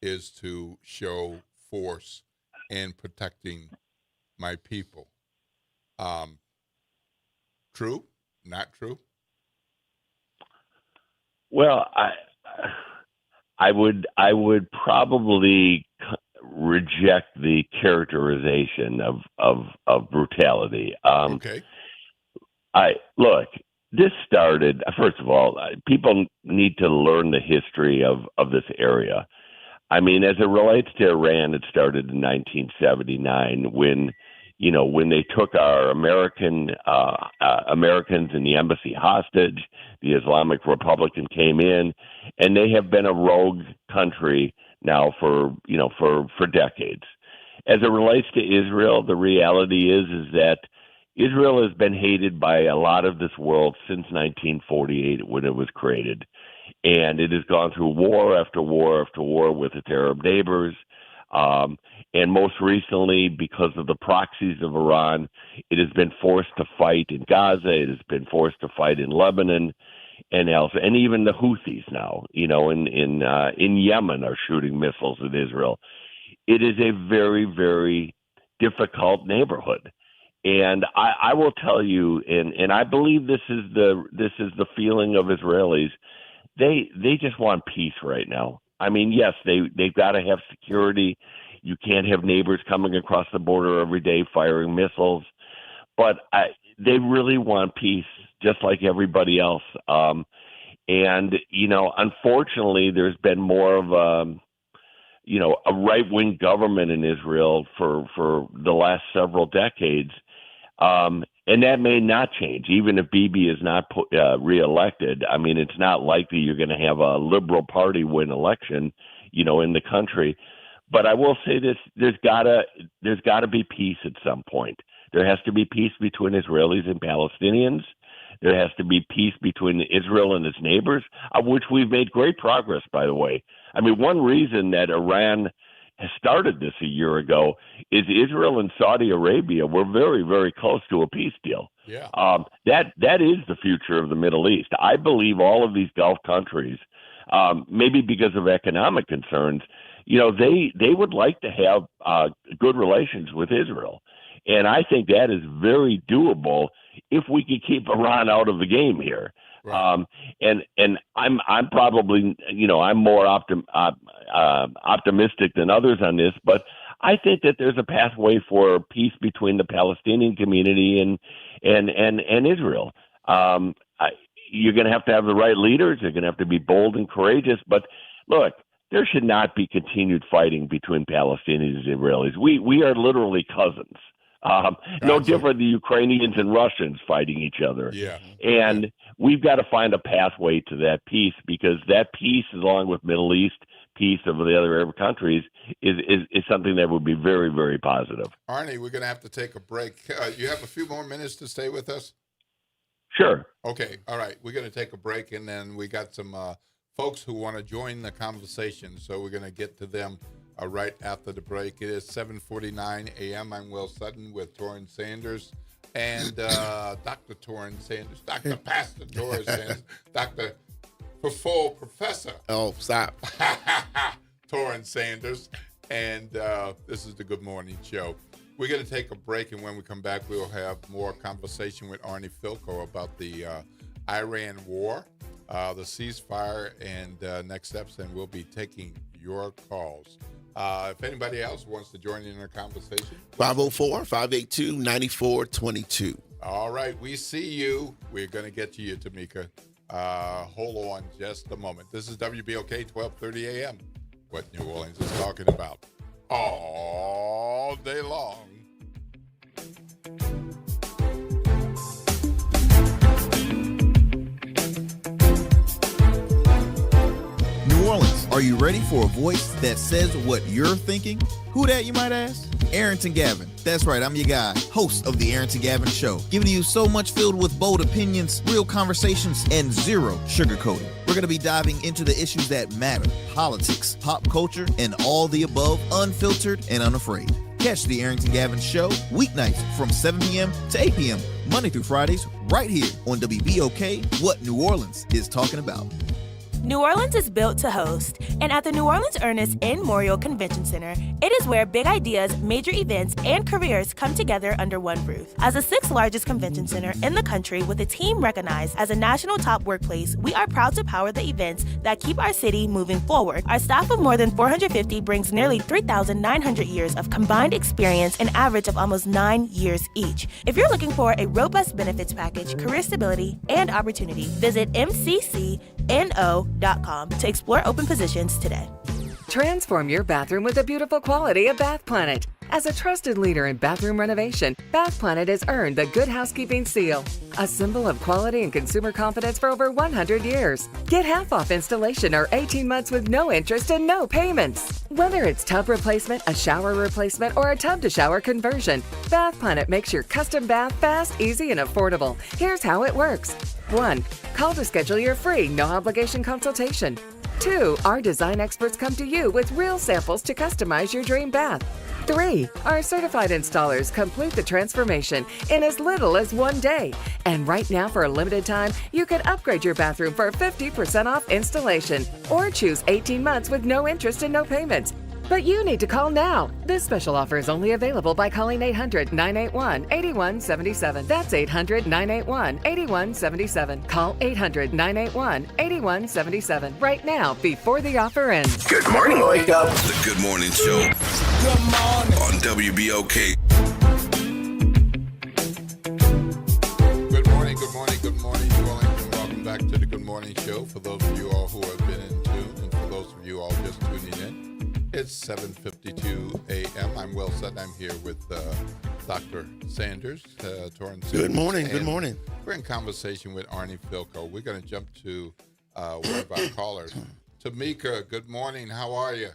is to show force in protecting my people. True? Not true? Well, I would probably reject the characterization of brutality. Okay. This started, first of all, people need to learn the history of this area. I mean, as it relates to Iran, it started in 1979 when they took our Americans in the embassy hostage. The Islamic Republic came in, and they have been a rogue country now for decades. As it relates to Israel, the reality is that Israel has been hated by a lot of this world since 1948 when it was created. And it has gone through war after war after war with its Arab neighbors. And most recently, because of the proxies of Iran, it has been forced to fight in Gaza. It has been forced to fight in Lebanon and else. And even the Houthis now, in Yemen are shooting missiles at Israel. It is a very, very difficult neighborhood. And I will tell you, and I believe this is the feeling of Israelis. They just want peace right now. I mean, yes, they've got to have security. You can't have neighbors coming across the border every day firing missiles. But they really want peace, just like everybody else. And unfortunately, there's been more of a right-wing government in Israel for the last several decades. And that may not change, even if Bibi is not reelected. I mean, it's not likely you're going to have a liberal party win election, in the country. But I will say this: there's gotta be peace at some point. There has to be peace between Israelis and Palestinians. There has to be peace between Israel and its neighbors, of which we've made great progress, by the way. I mean, one reason that Iran has started this a year ago is Israel and Saudi Arabia were very, very close to a peace deal. Yeah. That is the future of the Middle East. I believe all of these Gulf countries, maybe because of economic concerns, they would like to have good relations with Israel. And I think that is very doable if we could keep Iran out of the game here. Right. And I'm probably, I'm more optimistic than others on this, but I think that there's a pathway for peace between the Palestinian community and Israel. You're going to have the right leaders. They're going to have to be bold and courageous. But look, there should not be continued fighting between Palestinians and Israelis. We are literally cousins. No different than Ukrainians and Russians fighting each other. Yeah. And we've got to find a pathway to that peace, because that peace, along with Middle East peace of the other Arab countries, is something that would be very, very positive. Arnie, we're going to have to take a break. You have a few more minutes to stay with us? Sure. Okay. All right. We're going to take a break, and then we got some folks who want to join the conversation, so we're going to get to them right after the break. It is 7:49 a.m. I'm Will Sutton with Torrin Sanders and Dr. Torrin Sanders, Dr. Pastor Torrin Sanders, Dr. Full Professor. Oh, stop. Torrin Sanders. And this is the Good Morning Show. We're going to take a break, and when we come back, we'll have more conversation with Arnie Filko about the Iran war, the ceasefire, and next steps, and we'll be taking your calls. If anybody else wants to join in our conversation, 504-582-9422. All right, we see you. We're going to get to you, Tamika. Hold on just a moment. This is WBOK 1230 a.m. What New Orleans is talking about all day long. New Orleans, are you ready for a voice that says what you're thinking? Who that, you might ask? Arrington Gavin. That's right, I'm your guy, host of the Arrington Gavin Show, giving you so much filled with bold opinions, real conversations, and zero sugarcoating. We're going to be diving into the issues that matter: politics, pop culture, and all the above, unfiltered and unafraid. Catch the Arrington Gavin Show weeknights from 7 p.m. to 8 p.m., Monday through Fridays, right here on WBOK, What New Orleans is Talking About. New Orleans is built to host, and at the New Orleans Ernest N. Memorial Convention Center, it is where big ideas, major events, and careers come together under one roof. As the 6th largest convention center in the country with a team recognized as a national top workplace, we are proud to power the events that keep our city moving forward. Our staff of more than 450 brings nearly 3,900 years of combined experience, an average of almost 9 years each. If you're looking for a robust benefits package, career stability, and opportunity, visit mccno.com to explore open positions today. Transform your bathroom with the beautiful quality of Bath Planet. As a trusted leader in bathroom renovation, Bath Planet has earned the Good Housekeeping seal, a symbol of quality and consumer confidence for over 100 years. Get half off installation or 18 months with no interest and no payments. Whether it's tub replacement, a shower replacement, or a tub-to-shower conversion, Bath Planet makes your custom bath fast, easy, and affordable. Here's how it works. 1. Call to schedule your free, no-obligation consultation. 2. Our design experts come to you with real samples to customize your dream bath. 3. Our certified installers complete the transformation in as little as 1 day. And right now, for a limited time, you can upgrade your bathroom for 50% off installation or choose 18 months with no interest and no payments. But you need to call now. This special offer is only available by calling 800-981-8177. That's 800-981-8177. Call 800-981-8177 right now before the offer ends. Good morning, wake up. The Good Morning Show. Good morning. On WBOK. Good morning, good morning, good morning, New Orleans, and welcome back to the Good Morning Show. For those of you all who have been in tune, and for those of you all just tuning in, it's 7:52 a.m. I'm Will Sutton. I'm here with Dr. Sanders, Torrance. Good morning. Good morning. We're in conversation with Arnie Filko. We're going to jump to one of our callers. Tamika, good morning. How are you?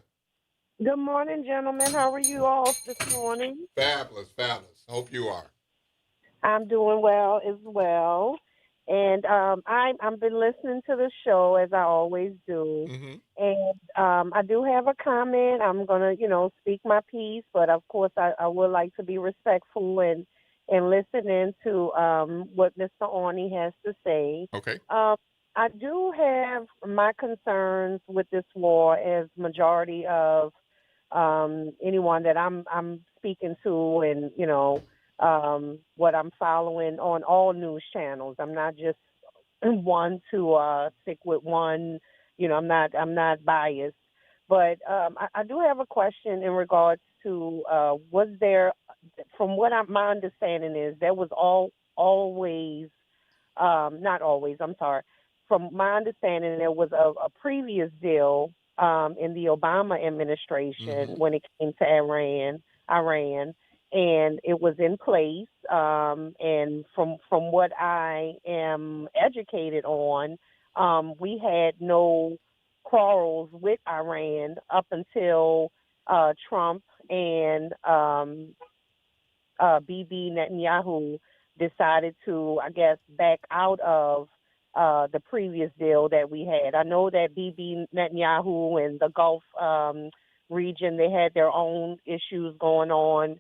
Good morning, gentlemen. How are you all this morning? Fabulous, fabulous. Hope you are. I'm doing well as well. And I've been listening to the show as I always do. Mm-hmm. And I do have a comment. I'm going to, speak my piece. But, of course, I would like to be respectful and listen into what Mr. Arnie has to say. Okay. I do have my concerns with this war as majority of anyone that I'm speaking to and, what I'm following on all news channels. I'm not just one to stick with one. I'm not biased. But I do have a question in regards to was there, from what my understanding is, there was always, not always, I'm sorry. From my understanding, there was a previous deal in the Obama administration when it came to Iran, and it was in place. And from what I am educated on, we had no quarrels with Iran up until Trump and Bibi Netanyahu decided to, I guess, back out of the previous deal that we had. I know that Bibi Netanyahu and the Gulf region, they had their own issues going on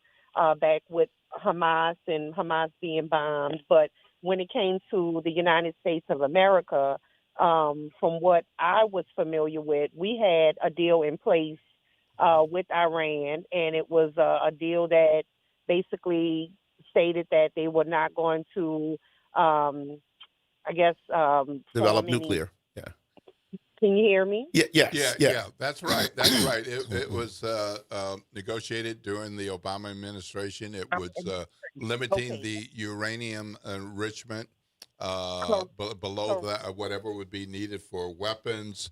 back with Hamas and Hamas being bombed. But when it came to the United States of America, from what I was familiar with, we had a deal in place with Iran, and it was a deal that basically stated that they were not going to develop nuclear. Yeah. Can you hear me? Yeah. Yeah. That's right. That's right. It was negotiated during the Obama administration. It was limiting the uranium enrichment below that, whatever would be needed for weapons.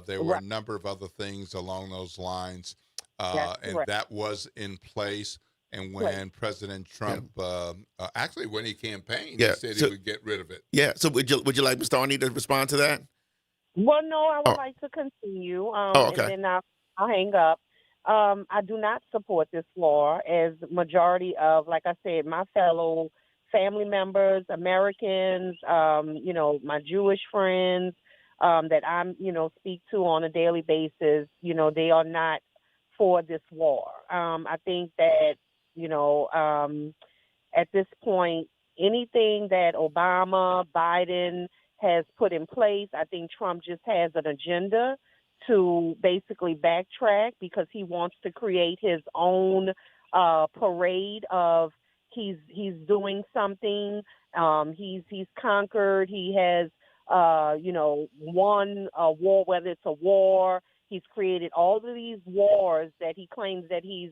There were a number of other things along those lines, and that was in place. And when President Trump, actually when he campaigned, he said he would get rid of it. Yeah. So would you like Mr. Arnie to respond to that? Well, no, I would like to continue. Okay. And then I'll hang up. I do not support this law, as majority of, like I said, my fellow family members, Americans, my Jewish friends that I'm, speak to on a daily basis, they are not for this war. I think that, at this point, anything that Obama, Biden has put in place. I think Trump just has an agenda to basically backtrack because he wants to create his own parade of he's doing something. He's conquered. He has won a war, whether it's a war. He's created all of these wars that he claims that he's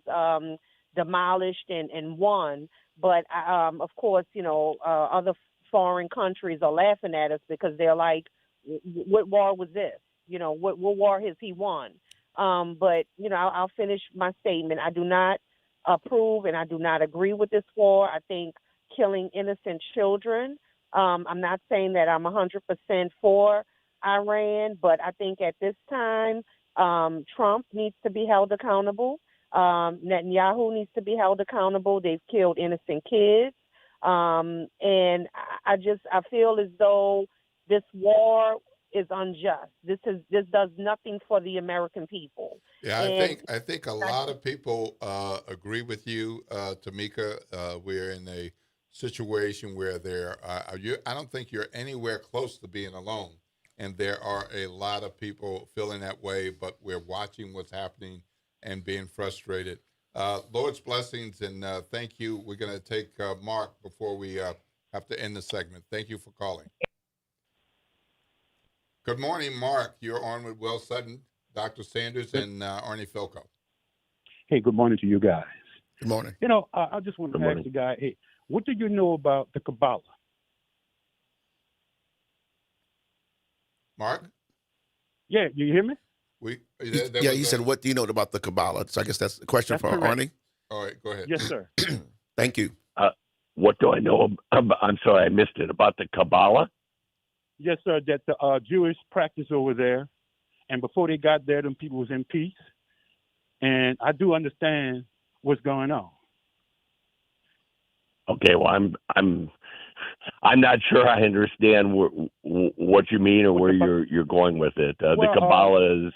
demolished and won. But of course, other foreign countries are laughing at us because they're like, "What war was this? What war has he won?" But I'll finish my statement. I do not approve and I do not agree with this war. I think killing innocent children. I'm not saying that I'm 100% for Iran, but I think at this time, Trump needs to be held accountable. Netanyahu needs to be held accountable. They've killed innocent kids. And I feel as though this war is unjust. This does nothing for the American people. Yeah, I think a lot of people agree with you, Tamika. We're in a situation where I don't think you're anywhere close to being alone, and there are a lot of people feeling that way. But we're watching what's happening and being frustrated. Lord's blessings, and thank you. We're going to take Mark before we have to end the segment. Thank you for calling. Good morning, Mark. You're on with Will Sutton, Dr. Sanders, and Arnie Filko. Hey, good morning to you guys. Good morning. I just want to ask the guy, hey, what do you know about the Kabbalah? Mark? Yeah, you hear me? You said, what do you know about the Kabbalah? So I guess that's the question for correct. Arnie. All right, go ahead. Yes, sir. Thank you. What do I know? I'm sorry, I missed it. About the Kabbalah? Yes, sir, that the Jewish practice over there. And before they got there, them people was in peace. And I do understand what's going on. Okay, well, I'm not sure I understand what you mean or where you're going with it. The Kabbalah is.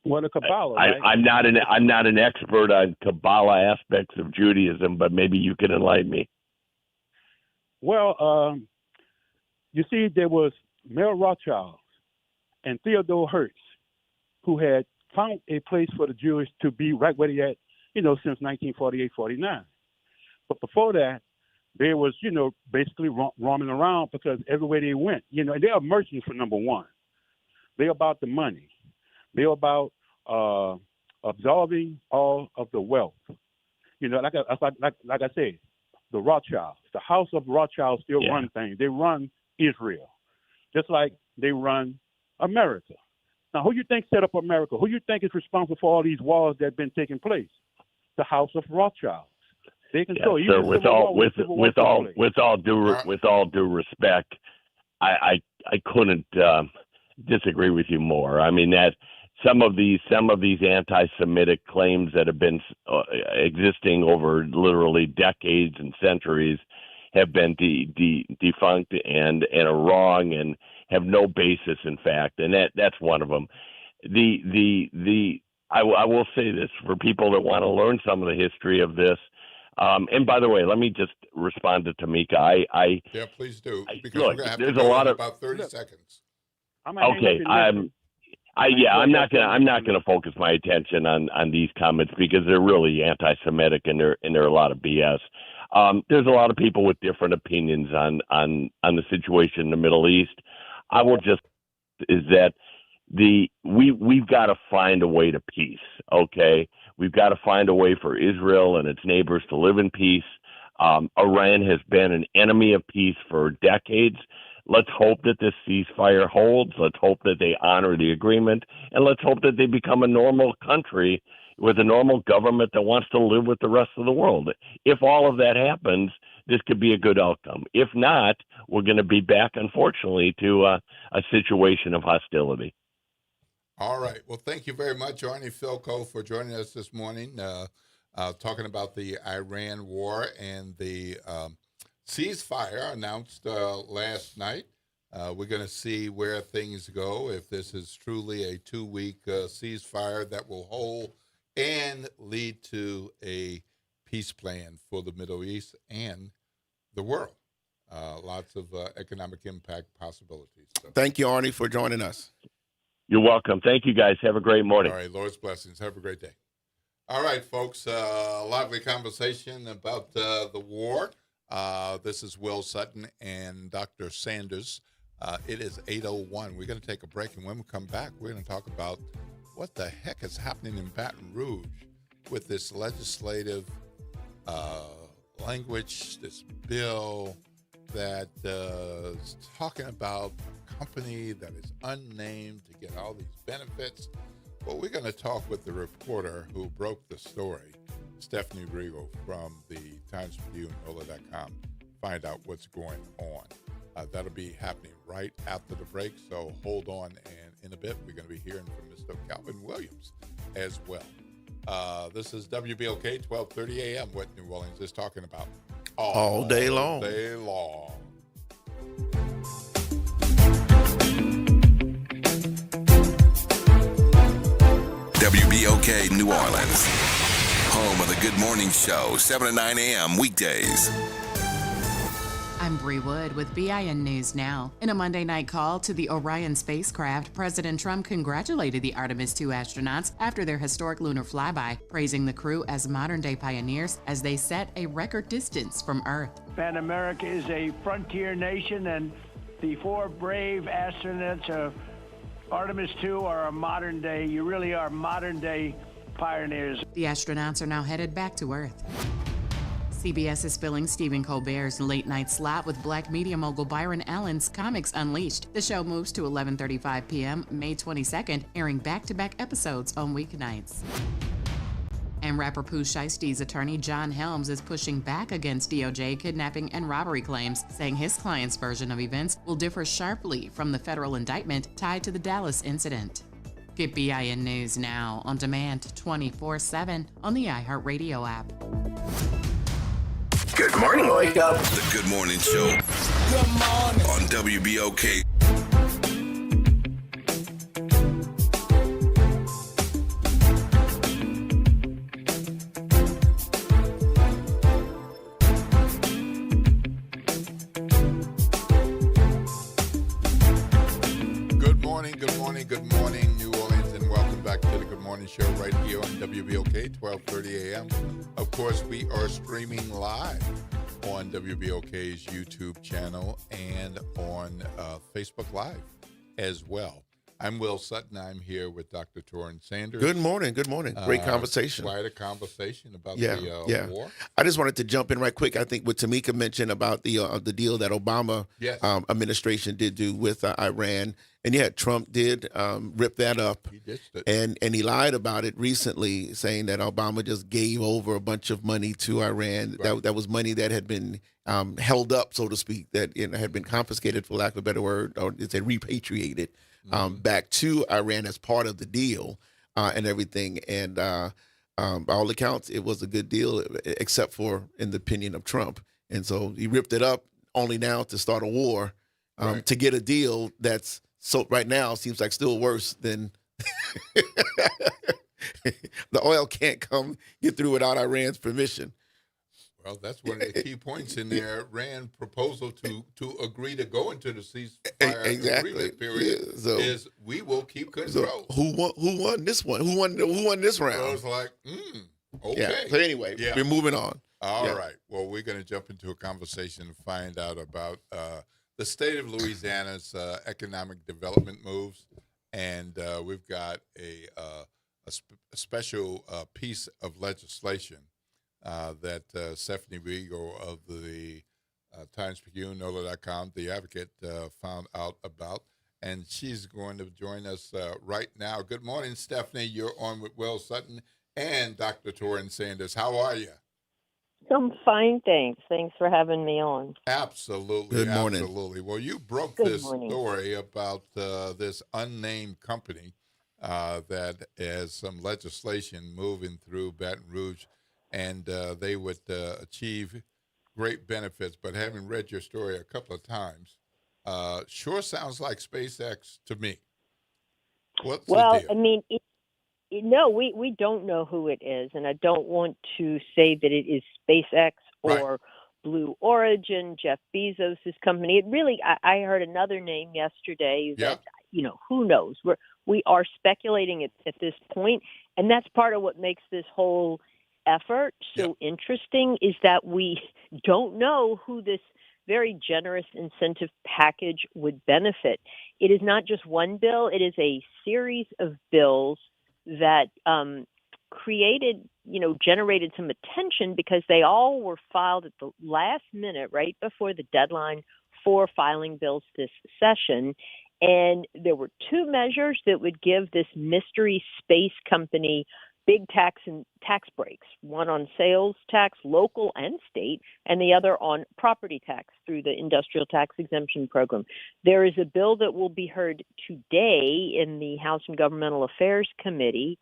Well, the Kabbalah. Right? I'm not an expert on Kabbalah aspects of Judaism, but maybe you can enlighten me. Well, you see, there was Mel Rothschild and Theodore Hertz, who had found a place for the Jewish to be right where they at, since 1948, 49. But before that, they was, basically roaming around because everywhere they went, and they are merchants for number one. They're about the money. They're about absorbing all of the wealth. Like I said, the Rothschilds, the House of Rothschild still run things. They run Israel, just like they run America. Now, who you think set up America? Who you think is responsible for all these wars that have been taking place? The House of Rothschild. They control. Sir, with all due respect, I couldn't disagree with you more. I mean that some of these anti-Semitic claims that have been existing over literally decades and centuries have been defunct and are wrong and have no basis in fact, and that's one of them. I will say this for people that want to learn some of the history of this. And by the way, let me just respond to Tamika. Yeah, please do. Because look, we're gonna have there's to go a lot in of about 30 seconds. Okay, I'm not gonna focus my attention on these comments because they're really anti-Semitic and they're a lot of BS. There's a lot of people with different opinions on the situation in the Middle East. I will just is that we've got to find a way to peace. Okay, we've got to find a way for Israel and its neighbors to live in peace. Iran has been an enemy of peace for decades. Let's hope that this ceasefire holds. Let's hope that they honor the agreement, and let's hope that they become a normal country with a normal government that wants to live with the rest of the world. If all of that happens, this could be a good outcome. If not, we're going to be back, unfortunately, to a situation of hostility. All right. Well, thank you very much, Arnie Filko, for joining us this morning, talking about the Iran war and the ceasefire announced last night. We're going to see where things go, if this is truly a 2-week ceasefire that will hold and lead to a peace plan for the Middle East and the world. lots of economic impact possibilities. So. Thank you, Arnie, for joining us. You're welcome. Thank you, guys. Have a great morning. All right, Lord's blessings. Have a great day. All right, folks, lively conversation about the war. This is Will Sutton and Dr. Sanders. It is 8:01. We're going to take a break, and when we come back, we're going to talk about what the heck is happening in Baton Rouge with this legislative language, this bill that is talking about a company that is unnamed to get all these benefits. Well, we're going to talk with the reporter who broke the story, Stephanie Riegel from the Times-Picayune, NOLA.com, find out what's going on. That'll be happening right after the break, so hold on. And in a bit, we're going to be hearing from Mr. Calvin Williams as well. This is WBOK, 12:30 a.m., what New Orleans is talking about all day long. Day long. WBOK New Orleans, home of the Good Morning Show, 7 to 9 a.m. weekdays. I'm Bree Wood with BIN News Now. In a Monday night call to the Orion spacecraft, President Trump congratulated the Artemis II astronauts after their historic lunar flyby, praising the crew as modern-day pioneers as they set a record distance from Earth. And America is a frontier nation, and the four brave astronauts of Artemis II are a modern-day, you really are modern-day pioneers. The astronauts are now headed back to Earth. CBS is filling Stephen Colbert's late-night slot with Black media mogul Byron Allen's Comics Unleashed. The show moves to 11:35 p.m. May 22nd, airing back-to-back episodes on weeknights. And rapper Pooh Shiesty's attorney John Helms is pushing back against DOJ kidnapping and robbery claims, saying his client's version of events will differ sharply from the federal indictment tied to the Dallas incident. Get BIN News Now on demand 24/7 on the iHeartRadio app. Good morning. Wake up. The Good Morning Show. Good morning. On WBOK. Good morning, New Orleans, and welcome back to the Good Morning Show right here on WBOK, 12:30 a.m. Of course, we are streaming live on WBOK's YouTube channel and on Facebook Live as well. I'm Will Sutton. I'm here with Dr. Torrin Sanders. Good morning. Good morning. Great conversation. Quite a conversation about the war. I just wanted to jump in right quick. I think what Tamika mentioned about the deal that Obama administration did do with Iran. And yeah, Trump did rip that up. He ditched it. And he lied about it recently, saying that Obama just gave over a bunch of money to Iran. Right. That was money that had been held up, so to speak, that had been confiscated, for lack of a better word, or it's repatriated back to Iran as part of the deal and everything. And by all accounts, it was a good deal, except for in the opinion of Trump. And so he ripped it up only now to start a war to get a deal that's right now seems like still worse than the oil can't get through without Iran's permission. Well, that's one of the key points in their Iran proposal to agree to go into the ceasefire agreement period. Yeah, so, is we will keep control. So who won this one? Who won this round? So it's like, okay. Yeah. So anyway, we're moving on. All right. Well, we're going to jump into a conversation and find out about the state of Louisiana's economic development moves, and we've got a special piece of legislation that Stephanie Riegel of the Times-Picayune, NOLA.com, The Advocate, found out about, and she's going to join us right now. Good morning, Stephanie. You're on with Will Sutton and Dr. Torrin Sanders. How are you? I'm fine, thanks. Thanks for having me on. Absolutely. Good morning. Absolutely. Well, you broke this story about this unnamed company that has some legislation moving through Baton Rouge, and they would achieve great benefits. But having read your story a couple of times, sure sounds like SpaceX to me. What's the deal? I mean, no, we don't know who it is, and I don't want to say that it is SpaceX or Blue Origin, Jeff Bezos' company. It really, I heard another name yesterday that, who knows? We are speculating at this point, and that's part of what makes this whole effort so interesting is that we don't know who this very generous incentive package would benefit. It is not just one bill, it is a series of bills that generated some attention because they all were filed at the last minute, right before the deadline for filing bills this session. And there were two measures that would give this mystery space company big tax breaks, one on sales tax, local and state, and the other on property tax through the industrial tax exemption program. There is a bill that will be heard today in the House and Governmental Affairs Committee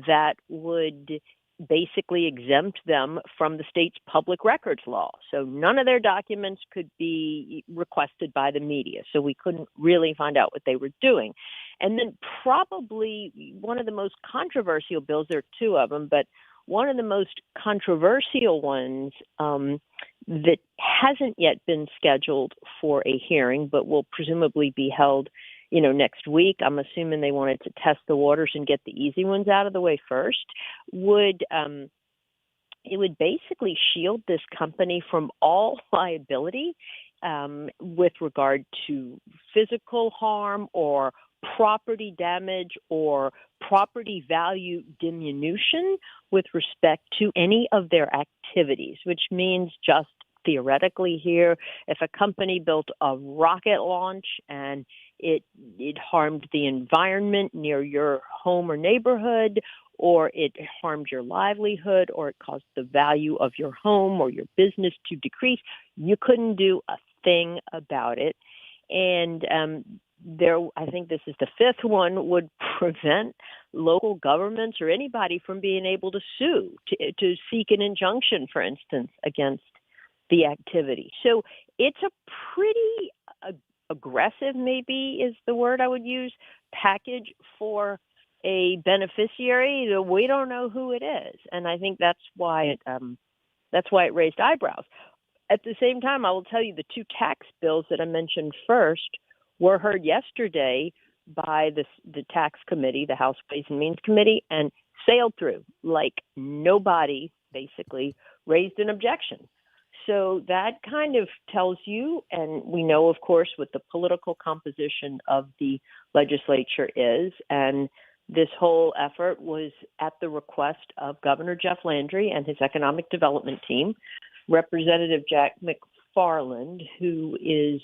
that would basically exempt them from the state's public records law. So none of their documents could be requested by the media. So we couldn't really find out what they were doing. And then probably one of the most controversial bills, there are two of them, but one of the most controversial ones that hasn't yet been scheduled for a hearing, but will presumably be held next week. I'm assuming they wanted to test the waters and get the easy ones out of the way first. It would basically shield this company from all liability with regard to physical harm or property damage or property value diminution with respect to any of their activities, which means just theoretically here, if a company built a rocket launch and it harmed the environment near your home or neighborhood, or it harmed your livelihood, or it caused the value of your home or your business to decrease, you couldn't do a thing about it. And I think this is the fifth one, would prevent local governments or anybody from being able to sue, to seek an injunction, for instance, against the activity. So it's a pretty aggressive, maybe is the word I would use, package for a beneficiary. We don't know who it is, and I think that's why it raised eyebrows. At the same time, I will tell you the two tax bills that I mentioned first were heard yesterday by the tax committee, the House Ways and Means Committee, and sailed through like nobody basically raised an objection. So that kind of tells you, and we know, of course, what the political composition of the legislature is, and this whole effort was at the request of Governor Jeff Landry and his economic development team. Representative Jack McFarland, who is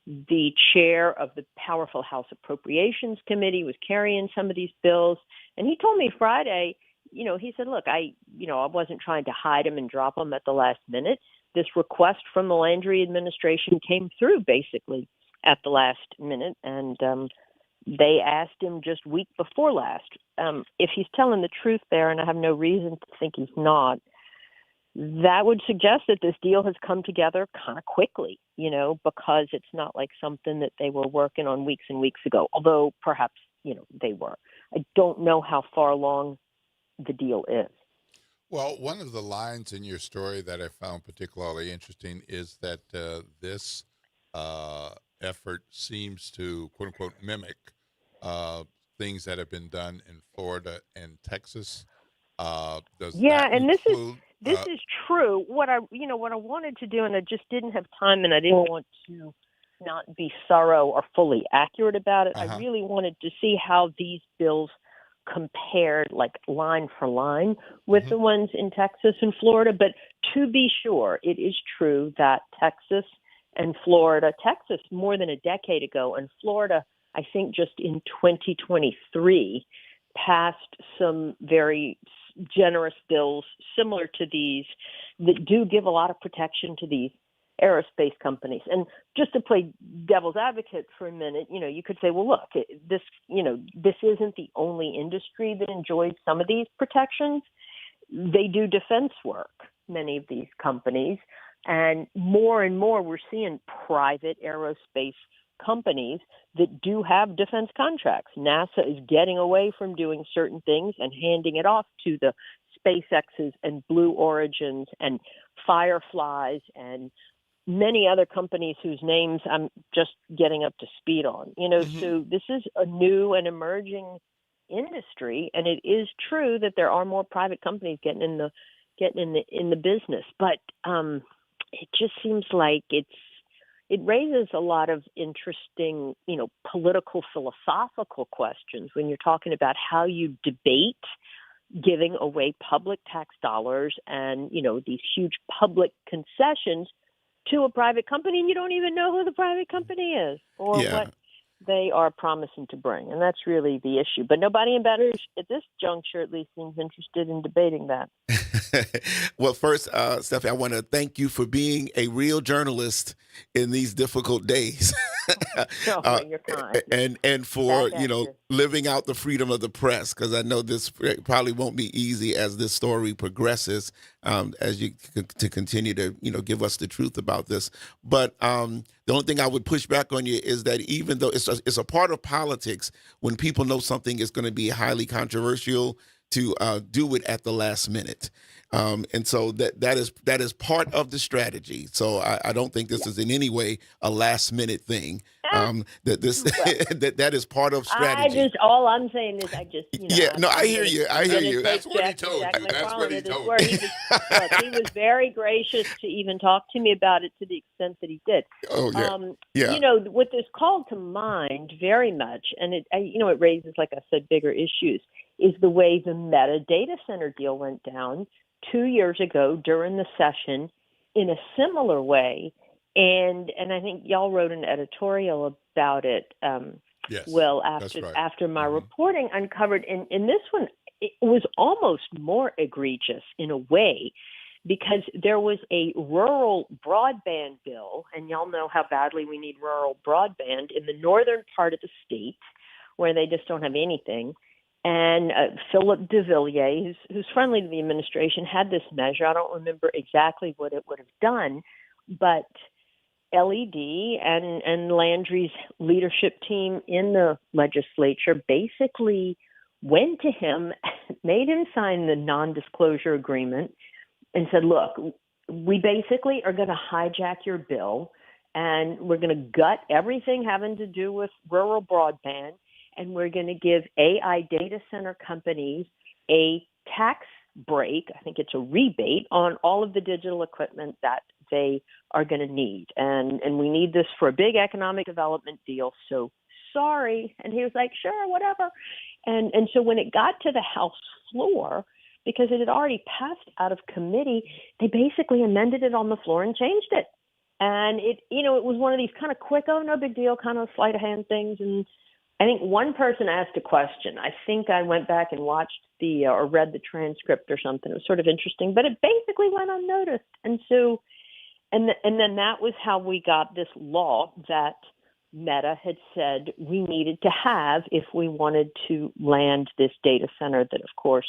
the chair of the powerful House Appropriations Committee, was carrying some of these bills. And he told me Friday, he said, look, I wasn't trying to hide them and drop them at the last minute. This request from the Landry administration came through basically at the last minute, and they asked him just week before last. If he's telling the truth there, and I have no reason to think he's not, that would suggest that this deal has come together kind of quickly, because it's not like something that they were working on weeks and weeks ago, although perhaps, they were. I don't know how far along the deal is. Well, one of the lines in your story that I found particularly interesting is that this effort seems to, quote unquote, mimic things that have been done in Florida and Texas. This is true. What I wanted to do, and I just didn't have time, and I didn't want to not be thorough or fully accurate about it. I really wanted to see how these bills compared, like line for line, with the ones in Texas and Florida. But to be sure, it is true that Texas and Florida, Texas more than a decade ago, and Florida, I think just in 2023, passed some very generous bills similar to these that do give a lot of protection to these aerospace companies. And just to play devil's advocate for a minute, you could say, well, look, this isn't the only industry that enjoys some of these protections. They do defense work, many of these companies, and more we're seeing private aerospace companies that do have defense contracts. NASA is getting away from doing certain things and handing it off to the SpaceX's and Blue Origins and Fireflies and many other companies whose names I'm just getting up to speed on. So this is a new and emerging industry, and it is true that there are more private companies getting in the business, but it just seems like it raises a lot of interesting, political, philosophical questions when you're talking about how you debate giving away public tax dollars and, these huge public concessions to a private company, and you don't even know who the private company is or what they are promising to bring. And that's really the issue. But nobody in Baton Rouge, at this juncture at least, seems interested in debating that. Well, first, Stephanie, I want to thank you for being a real journalist in these difficult days. You're kind. And for, living out the freedom of the press, because I know this probably won't be easy as this story progresses, as you to continue to, give us the truth about this. But the only thing I would push back on you is that even though it's a part of politics, when people know something is going to be highly controversial, to do it at the last minute. And so that is part of the strategy. So I don't think this is in any way a last minute thing. That is part of strategy. All I'm saying is I hear you. That's what he told you. That's what he told you. He was very gracious to even talk to me about it to the extent that he did. Oh, yeah. What this called to mind very much, and it raises, like I said, bigger issues, is the way the Meta data center deal went down 2 years ago during the session in a similar way. And I think y'all wrote an editorial about it. Yes, Will, that's right. after my reporting uncovered. In this one, it was almost more egregious in a way, because there was a rural broadband bill, and y'all know how badly we need rural broadband in the northern part of the state where they just don't have anything. And Philip de Villiers, who's friendly to the administration, had this measure. I don't remember exactly what it would have done, but LED and Landry's leadership team in the legislature basically went to him, made him sign the non-disclosure agreement, and said, look, we basically are going to hijack your bill, and we're going to gut everything having to do with rural broadband, and we're going to give AI data center companies a tax break. I think it's a rebate on all of the digital equipment that they are going to need. And we need this for a big economic development deal. So sorry. And he was like, sure, whatever. And so when it got to the House floor, because it had already passed out of committee, they basically amended it on the floor and changed it. And it was one of these kind of quick, oh, no big deal, kind of sleight of hand things. And I think one person asked a question. I think I went back and watched or read the transcript or something. It was sort of interesting, but it basically went unnoticed. And so, and then that was how we got this law that Meta had said we needed to have if we wanted to land this data center that, of course,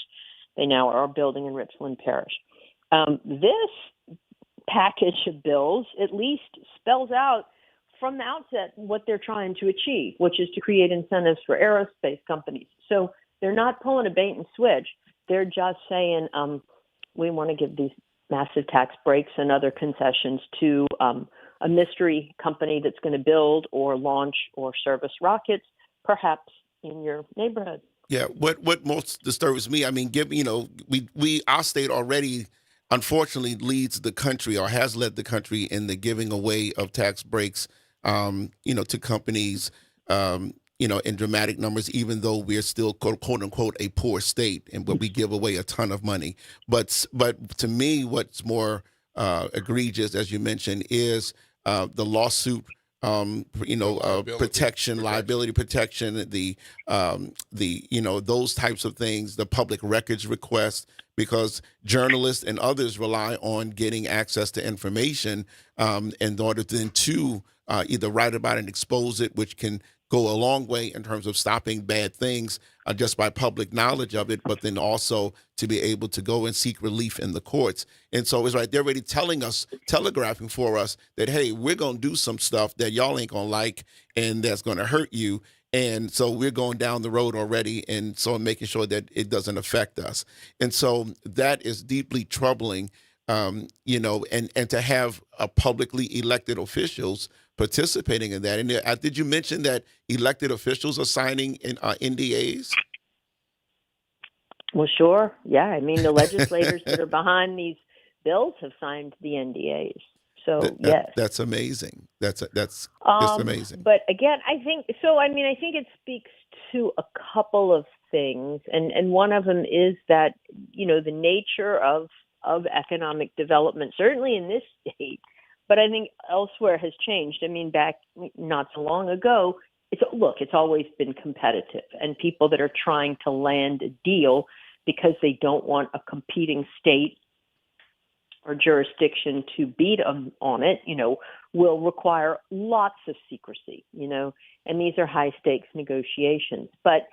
they now are building in Richland Parish. This package of bills at least spells out from the outset what they're trying to achieve, which is to create incentives for aerospace companies. So they're not pulling a bait and switch. They're just saying we want to give these massive tax breaks and other concessions to a mystery company that's going to build or launch or service rockets, perhaps in your neighborhood. Yeah, what most disturbs me, I mean, our state already unfortunately leads the country or has led the country in the giving away of tax breaks, to companies, in dramatic numbers, even though we're still quote unquote a poor state, but we give away a ton of money. But to me, what's more egregious, as you mentioned, is the lawsuit. Protection, liability protection, those types of things, the public records request, because journalists and others rely on getting access to information in order then to either write about it and expose it, which can go a long way in terms of stopping bad things just by public knowledge of it, but then also to be able to go and seek relief in the courts. And so it's right, they're already telling us, telegraphing for us that, hey, we're going to do some stuff that y'all ain't going to like and that's going to hurt you. And so we're going down the road already, and so making sure that it doesn't affect us. And so that is deeply troubling, and to have publicly elected officials participating in that. And did you mention that elected officials are signing in NDAs? Well, sure. Yeah. I mean, the legislators that are behind these bills have signed the NDAs. So, yes. That's amazing. That's just amazing. But again, I think it speaks to a couple of things. And one of them is that, the nature of economic development, certainly in this state, but I think elsewhere has changed. I mean, back not so long ago, it's always been competitive, and people that are trying to land a deal because they don't want a competing state or jurisdiction to beat them on it, will require lots of secrecy, and these are high stakes negotiations. But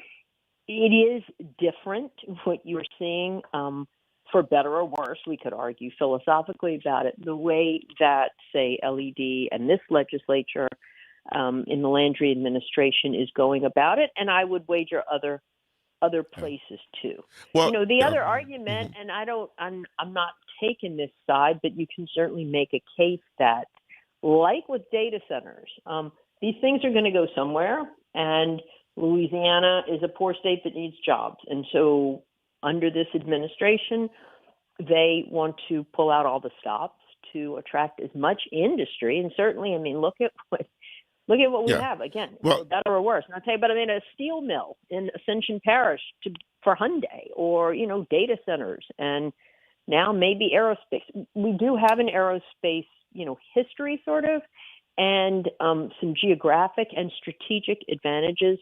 it is different what you're seeing, for better or worse. We could argue philosophically about it. The way that, say, LED and this legislature in the Landry administration is going about it, and I would wager other places too. Well, the other argument, and I'm not taking this side, but you can certainly make a case that, like with data centers, these things are going to go somewhere, and Louisiana is a poor state that needs jobs, and so under this administration, they want to pull out all the stops to attract as much industry. And certainly, I mean, look at what we have. Again, for better or worse. And I'll tell you, but I mean, a steel mill in Ascension Parish for Hyundai, or, data centers, and now maybe aerospace. We do have an aerospace, history sort of, and some geographic and strategic advantages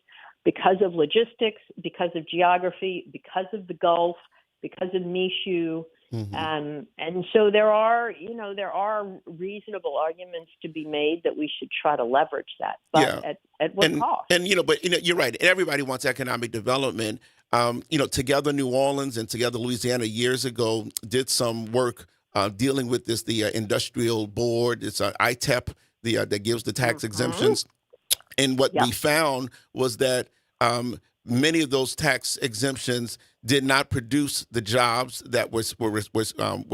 because of logistics, because of geography, because of the Gulf, because of Michoud. And so there are reasonable arguments to be made that we should try to leverage that, but at what cost? And you're right. Everybody wants economic development. Together New Orleans and Together Louisiana years ago did some work dealing with this. The industrial board, it's ITEP, that gives the tax exemptions. And what we found was that many of those tax exemptions did not produce the jobs that were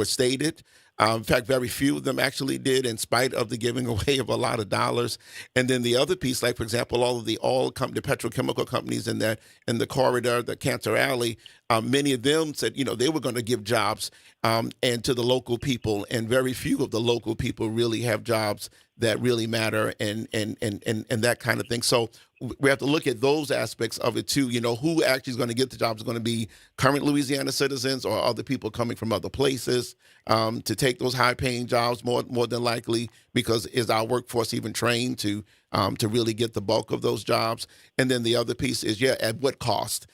stated. In fact, very few of them actually did, in spite of the giving away of a lot of dollars. And then the other piece, like, for example, all of the petrochemical companies in the corridor, the Cantor Alley, many of them said, they were going to give jobs and to the local people, and very few of the local people really have jobs that really matter and that kind of thing. So we have to look at those aspects of it too. Who actually is going to get the jobs? Is going to be current Louisiana citizens or other people coming from other places to take those high-paying jobs more than likely, because is our workforce even trained to really get the bulk of those jobs? And then the other piece is, at what cost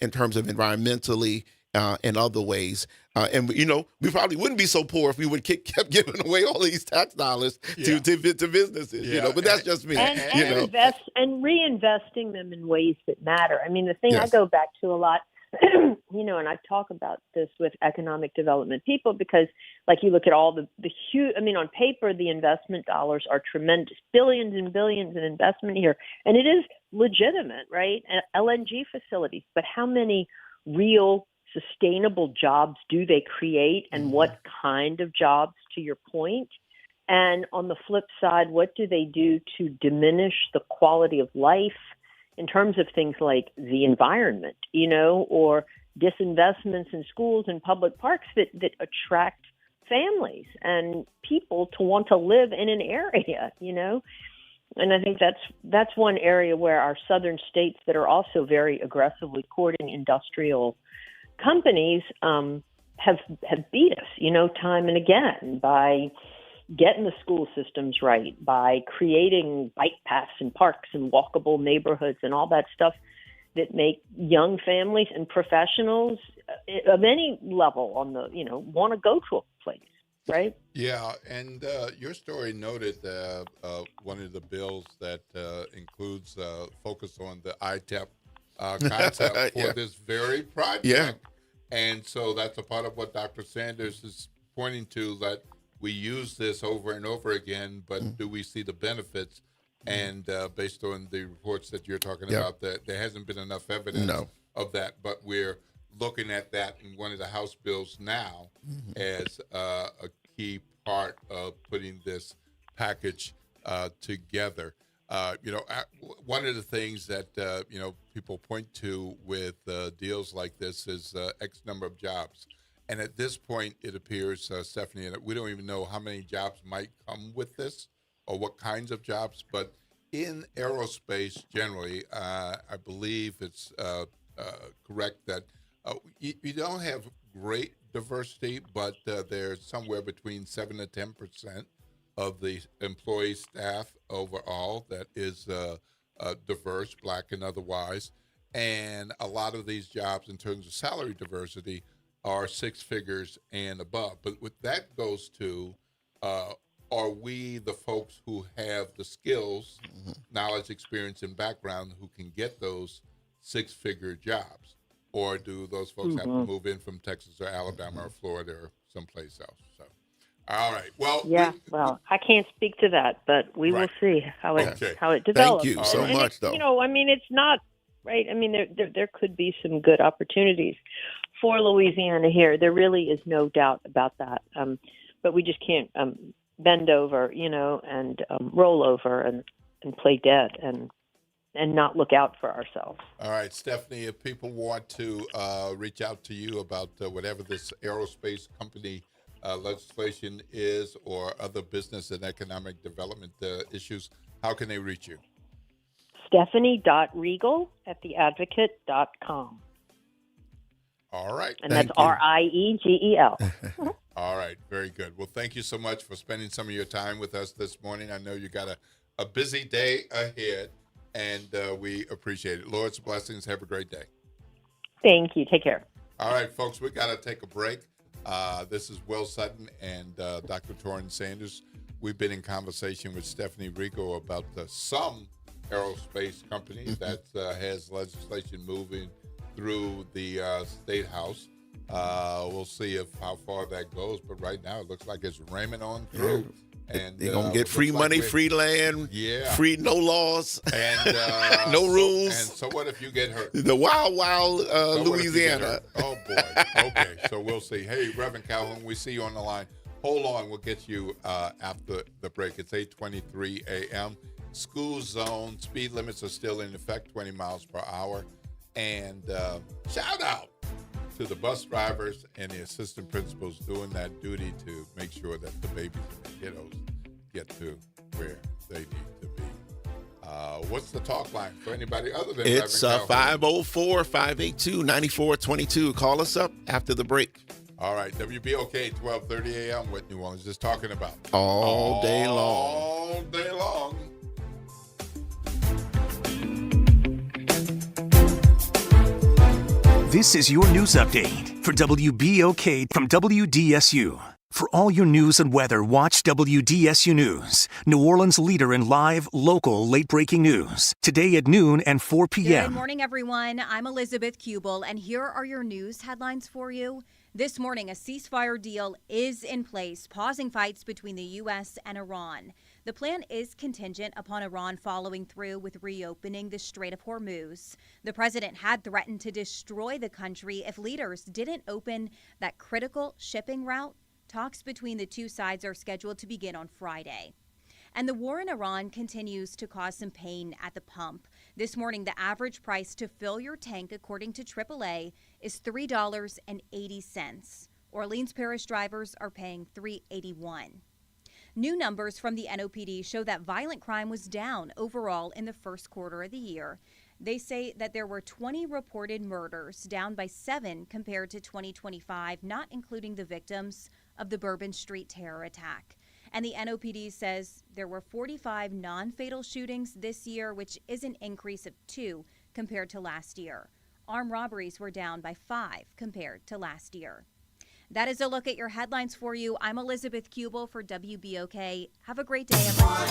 in terms of environmentally and other ways. And we probably wouldn't be so poor if we would kept giving away all these tax dollars to businesses. But that's just me. And reinvesting them in ways that matter. I mean, the thing I go back to a lot, and I talk about this with economic development people, because, like, you look at all the huge, on paper, the investment dollars are tremendous, billions and billions in investment here, and it is legitimate, right? LNG facilities, but how many real sustainable jobs do they create, and what kind of jobs, to your point? And on the flip side, what do they do to diminish the quality of life in terms of things like the environment, or disinvestments in schools and public parks that attract families and people to want to live in an area, And I think that's one area where our southern states that are also very aggressively courting industrial companies have beat us, time and again, by getting the school systems right, by creating bike paths and parks and walkable neighborhoods and all that stuff that make young families and professionals of any level want to go to a place, right? Yeah, and your story noted one of the bills that includes focus on the ITEP concept for this very project. Yeah. And so that's a part of what Dr. Sanders is pointing to, that we use this over and over again, but do we see the benefits And based on the reports that you're talking about, that there hasn't been enough evidence of that. But we're looking at that in one of the House bills now as a key part of putting this package together. One of the things that people point to with deals like this is X number of jobs. And at this point, it appears, Stephanie, that we don't even know how many jobs might come with this or what kinds of jobs. But in aerospace generally, I believe it's correct that you don't have great diversity, but there's somewhere between 7 to 10% of the employee staff overall that is diverse, Black and otherwise. And a lot of these jobs in terms of salary diversity are 6 figures and above. But what that goes to, are we the folks who have the skills, knowledge, experience, and background who can get those 6-figure jobs? Or do those folks have to move in from Texas or Alabama or Florida or someplace else? So, all right. Well, I can't speak to that, but we will see how it develops. Thank you so much, though. It's not right. I mean, there could be some good opportunities for Louisiana here. There really is no doubt about that. But we just can't bend over, and roll over and play dead and not look out for ourselves. All right, Stephanie, if people want to reach out to you about whatever this aerospace company legislation is or other business and economic development issues, how can they reach you? Stephanie.Riegel@theadvocate.com. All right. And that's RIEGEL. All right. Very good. Well, thank you so much for spending some of your time with us this morning. I know you got a busy day ahead, and we appreciate it. Lord's blessings. Have a great day. Thank you. Take care. All right, folks, we got to take a break. This is Will Sutton and Dr. Torrin Sanders. We've been in conversation with Stephanie Riegel about some aerospace company that has legislation moving through the State House. We'll see how far that goes, but right now it looks like it's ramming on through. And they're going to get free money, free land, free no laws, and no rules. And so what if you get hurt? The wild Louisiana. Oh, boy. Okay, so we'll see. Hey, Reverend Calhoun, we see you on the line. Hold on, we'll get you after the break. It's 8:23 a.m. School zone speed limits are still in effect, 20 miles per hour. And shout out to the bus drivers and the assistant principals doing that duty to make sure that the babies and the kiddos get to where they need to be. What's the talk line for anybody other than It's 504-582-9422. Call us up after the break. All right, WBOK, 1230 a.m. What New Orleans is talking about. All day long. All day long. This is your news update for WBOK from WDSU. For all your news and weather, watch WDSU News, New Orleans' leader in live, local, late-breaking news. Today at noon and 4 p.m. Good morning, everyone. I'm Elizabeth Kubel, and here are your news headlines for you. This morning, a ceasefire deal is in place, pausing fights between the U.S. and Iran. The plan is contingent upon Iran following through with reopening the Strait of Hormuz. The president had threatened to destroy the country if leaders didn't open that critical shipping route. Talks between the two sides are scheduled to begin on Friday. And the war in Iran continues to cause some pain at the pump. This morning, the average price to fill your tank, according to AAA, is $3.80. Orleans Parish drivers are paying $3.81. New numbers from the NOPD show that violent crime was down overall in the first quarter of the year. They say that there were 20 reported murders, down by 7 compared to 2025, not including the victims of the Bourbon Street terror attack. And the NOPD says there were 45 non-fatal shootings this year, which is an increase of 2 compared to last year. Armed robberies were down by 5 compared to last year. That is a look at your headlines for you. I'm Elizabeth Kubel for WBOK. Have a great day, everyone.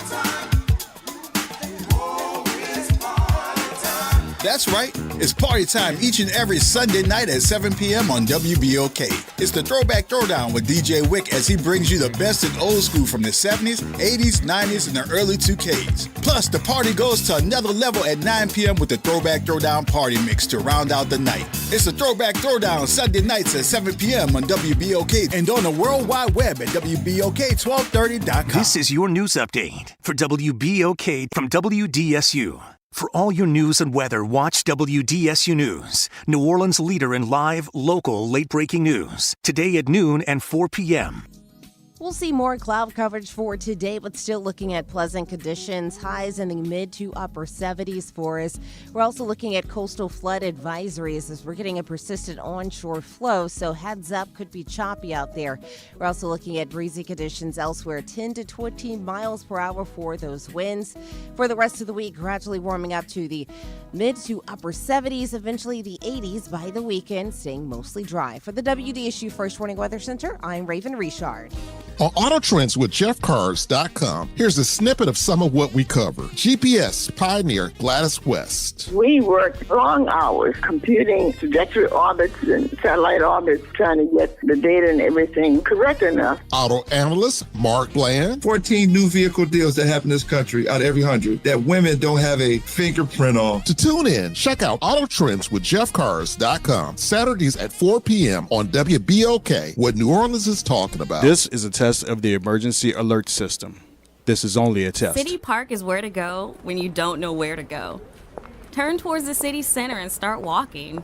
That's right. It's party time each and every Sunday night at 7 p.m. on WBOK. It's the Throwback Throwdown with DJ Wick as he brings you the best in old school from the 70s, 80s, 90s, and the early 2Ks. Plus, the party goes to another level at 9 p.m. with the Throwback Throwdown Party Mix to round out the night. It's the Throwback Throwdown Sunday nights at 7 p.m. on WBOK and on the World Wide Web at WBOK1230.com. This is your news update for WBOK from WDSU. For all your news and weather, watch WDSU News, New Orleans' leader in live, local, late-breaking news. Today at noon and 4 p.m. We'll see more cloud coverage for today, but still looking at pleasant conditions. Highs in the mid to upper 70s for us. We're also looking at coastal flood advisories as we're getting a persistent onshore flow, so heads up, could be choppy out there. We're also looking at breezy conditions elsewhere, 10 to 20 miles per hour for those winds. For the rest of the week, gradually warming up to the mid to upper 70s, eventually the 80s by the weekend, staying mostly dry. For the WDSU First Warning Weather Center, I'm Raven Richard. On Auto Trends with JeffCars.com, here's a snippet of some of what we cover. GPS pioneer Gladys West. We worked long hours computing trajectory orbits and satellite orbits, trying to get the data and everything correct enough. Auto analyst Mark Bland. 14 new vehicle deals that happen in this country out of every 100 that women don't have a fingerprint on. To tune in, check out Auto Trends with JeffCars.com, Saturdays at 4 p.m. on WBOK, what New Orleans is talking about. This is a test of the emergency alert system. This is only a test. City Park is where to go when you don't know where to go. Turn towards the city center and start walking.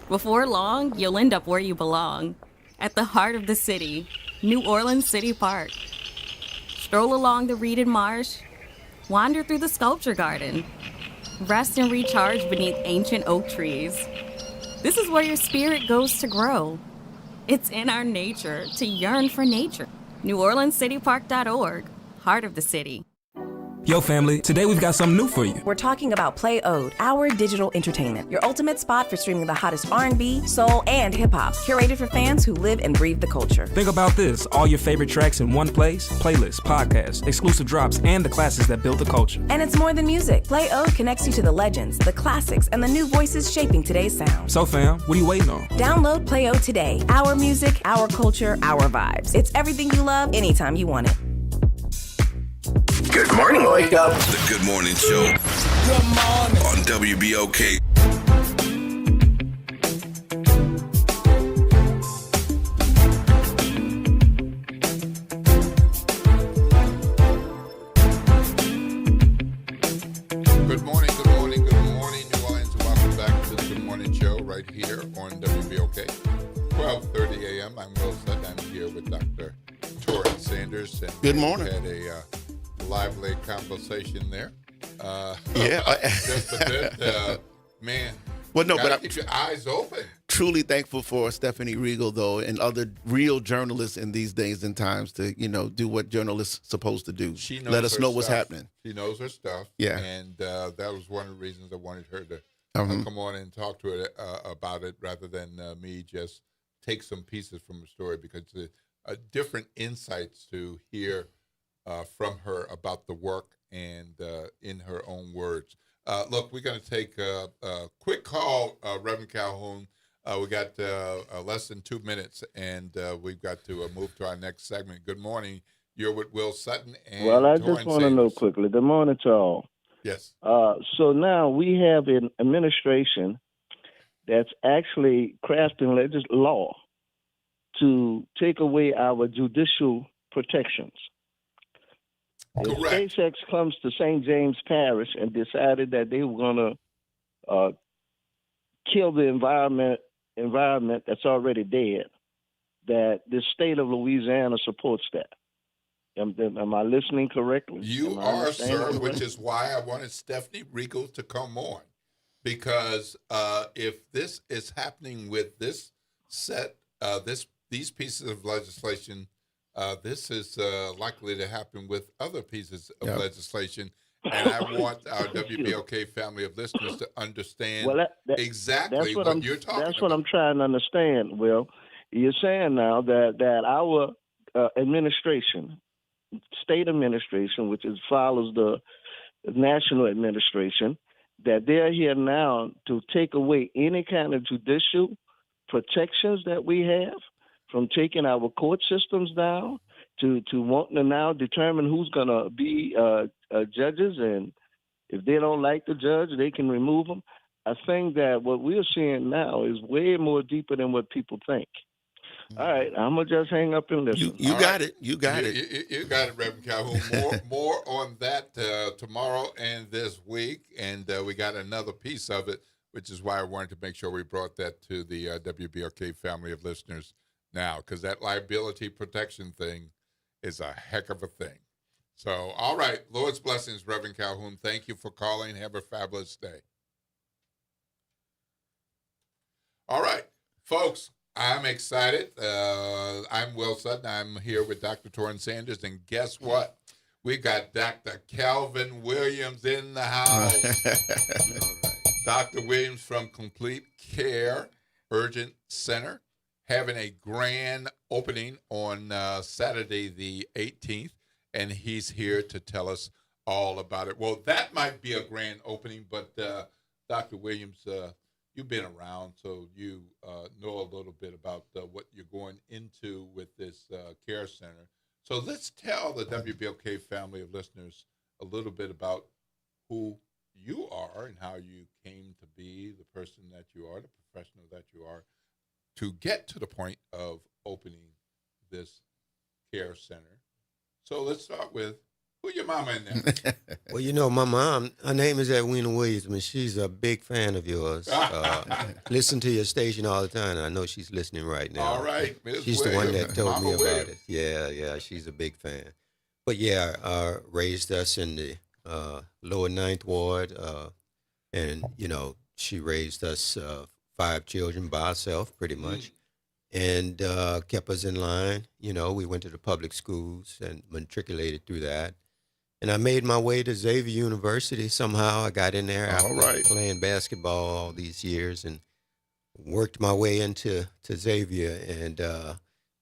Before long, you'll end up where you belong, at the heart of the city, New Orleans City Park. Stroll along the reeded marsh, wander through the sculpture garden, rest and recharge beneath ancient oak trees. This is where your spirit goes to grow. It's in our nature to yearn for nature. NewOrleansCityPark.org, heart of the city. Yo, family, today we've got something new for you. We're talking about Play Ode, our digital entertainment. Your ultimate spot for streaming the hottest R&B, soul, and hip-hop. Curated for fans who live and breathe the culture. Think about this. All your favorite tracks in one place. Playlists, podcasts, exclusive drops, and the classics that built the culture. And it's more than music. Play Ode connects you to the legends, the classics, and the new voices shaping today's sound. So, fam, what are you waiting on? Download Play Ode today. Our music, our culture, our vibes. It's everything you love, anytime you want it. Good morning, wake up. The Good Morning Show. Good morning. On WBOK. Good morning, good morning, good morning, New Orleans. Welcome back to the Good Morning Show right here on WBOK. 12:30 a.m. I'm Will Sutton. I'm here with Dr. Torrin Sanders. And good morning. We had a lively conversation there. Yeah. Just a bit. Man. Well, no, but keep your eyes open. Truly thankful for Stephanie Regal, though, and other real journalists in these days and times to, do what journalists supposed to do. She knows Let us know what's stuff. happening. She knows her stuff. Yeah. And that was one of the reasons I wanted her to come on and talk to her about it rather than me just take some pieces from the story, because different insights to hear from her about the work and in her own words. Look, we're going to take a quick call, Reverend Calhoun. We got less than 2 minutes, and we've got to move to our next segment. Good morning. You're with Will Sutton. And well, I Torrin just want to know quickly. Good morning to all. Yes. So now we have an administration that's actually crafting law to take away our judicial protections. If SpaceX comes to St. James Parish and decided that they were going to kill the environment that's already dead, that the state of Louisiana supports that. Am I listening correctly? You are, sir, which is why I wanted Stephanie Regal to come on. Because if this is happening with this set, these pieces of legislation, this is likely to happen with other pieces of legislation. And I want our WBOK family of listeners to understand exactly what you're talking about. That's what I'm trying to understand, Will. You're saying now that our administration, state administration, which follows the national administration, that they're here now to take away any kind of judicial protections that we have, from taking our court systems down to wanting to now determine who's going to be judges, and if they don't like the judge, they can remove them. I think that what we're seeing now is way more deeper than what people think. All right, I'm gonna just hang up and listen. You got it. You got it, Reverend Calhoun. More on that tomorrow and this week, and we got another piece of it, which is why I wanted to make sure we brought that to the WBLK family of listeners now, because that liability protection thing is a heck of a thing. So, all right, Lord's blessings, Reverend Calhoun. Thank you for calling. Have a fabulous day. All right, folks. I'm excited. I'm Will Sutton. I'm here with Dr. Torrance Sanders, and guess what? We got Dr. Calvin Williams in the house. Dr. Williams from Complete Care Urgent Center, having a grand opening on Saturday the 18th, and he's here to tell us all about it. Well, that might be a grand opening, but Dr. Williams, you've been around, so you know a little bit about what you're going into with this care center. So let's tell the WBLK family of listeners a little bit about who you are and how you came to be the person that you are, the professional that you are, to get to the point of opening this care center. So let's start with, who your mama in there? Well, you know, my mom, her name is Edwina Williams, and she's a big fan of yours. Listen to your station all the time, and I know she's listening right now. All right, Ms. She's the one that told Mama me about Williams. it. Yeah, she's a big fan. But yeah, raised us in the lower 9th Ward, and, you know, she raised us 5 children by herself, pretty much. And kept us in line. You know, we went to the public schools and matriculated through that. And I made my way to Xavier University. Somehow I got in there after playing basketball all these years, and worked my way into Xavier, and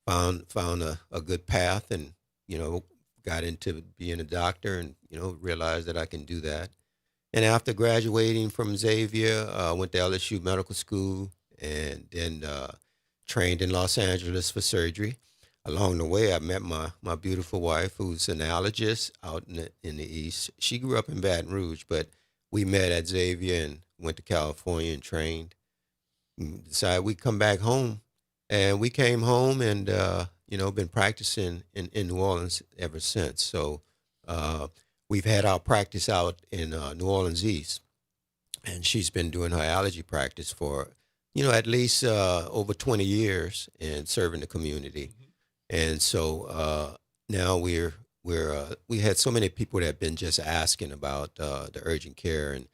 found a good path, and, you know, got into being a doctor, and, you know, realized that I can do that. And after graduating from Xavier, I went to LSU Medical School, and then trained in Los Angeles for surgery. Along the way, I met my beautiful wife, who's an allergist out in the East. She grew up in Baton Rouge, but we met at Xavier and went to California and trained. And decided we'd come back home. And we came home and, you know, been practicing in New Orleans ever since. So we've had our practice out in New Orleans East. And she's been doing her allergy practice for, you know, at least over 20 years and serving the community. And so now we had so many people that have been just asking about the urgent care, and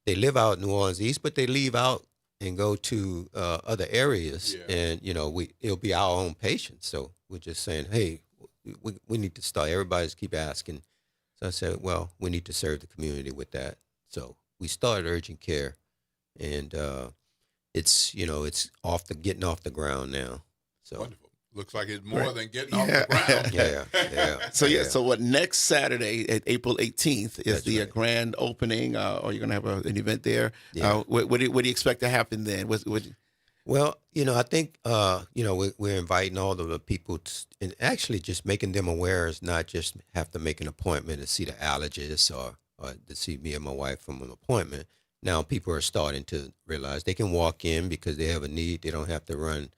they live out in New Orleans East, but they leave out and go to other areas, and, you know, it'll be our own patients. So we're just saying, hey, we need to start. Everybody's keep asking. So I said, well, we need to serve the community with that. So we started urgent care, and it's, you know, it's getting off the ground now. So. Wonderful. Looks like it's more than getting off the ground. Yeah. So what, next Saturday at April 18th is the grand opening, or you're going to have an event there. Yeah. What do you expect to happen then? Well, you know, I think, you know, we're inviting all of the people and actually just making them aware is not just have to make an appointment to see the allergist or to see me and my wife from an appointment. Now people are starting to realize they can walk in because they have a need. They don't have to run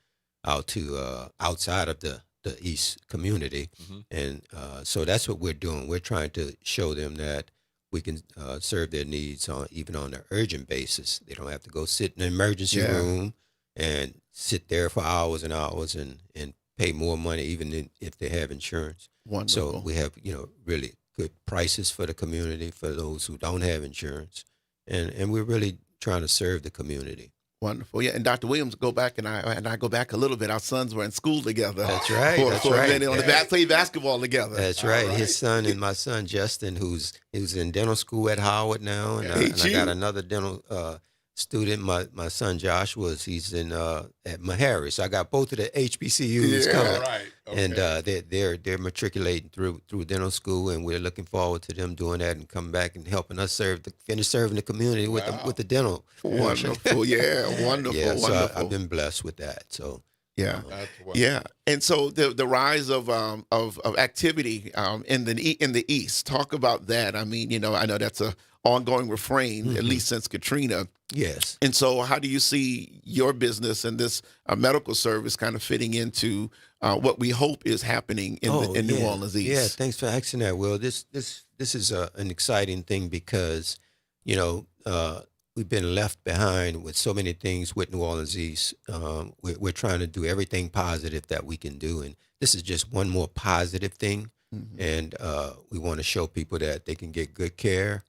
out to outside of the East community. And so that's what we're doing. We're trying to show them that we can serve their needs even on an urgent basis. They don't have to go sit in an emergency room and sit there for hours and hours and pay more money, even if they have insurance. Wonderful. So we have, you know, really good prices for the community for those who don't have insurance. And we're really trying to serve the community. Wonderful. Yeah, and Dr. Williams, go back, and I go back a little bit. Our sons were in school together. That's right. For a minute, played basketball together. That's right. His son and my son, Justin, who's in dental school at Howard now, and I got another dental student. My son Joshua, he's in at Maharis. I got both of the HBCUs coming, right. Okay. and they're matriculating through dental school, and we're looking forward to them doing that and coming back and helping us finish serving the community with the dental. Wonderful, yeah, wonderful, yeah. So wonderful. I've been blessed with that. So. Yeah, and so the rise of activity in the East. Talk about that. I mean, I know that's a ongoing refrain, at least since Katrina. Yes. And so, how do you see your business and this medical service kind of fitting into what we hope is happening in New Orleans East? Yeah, thanks for asking that, Will. This is an exciting thing because, we've been left behind with so many things with New Orleans East. We're trying to do everything positive that we can do, and this is just one more positive thing. And we want to show people that they can get good care,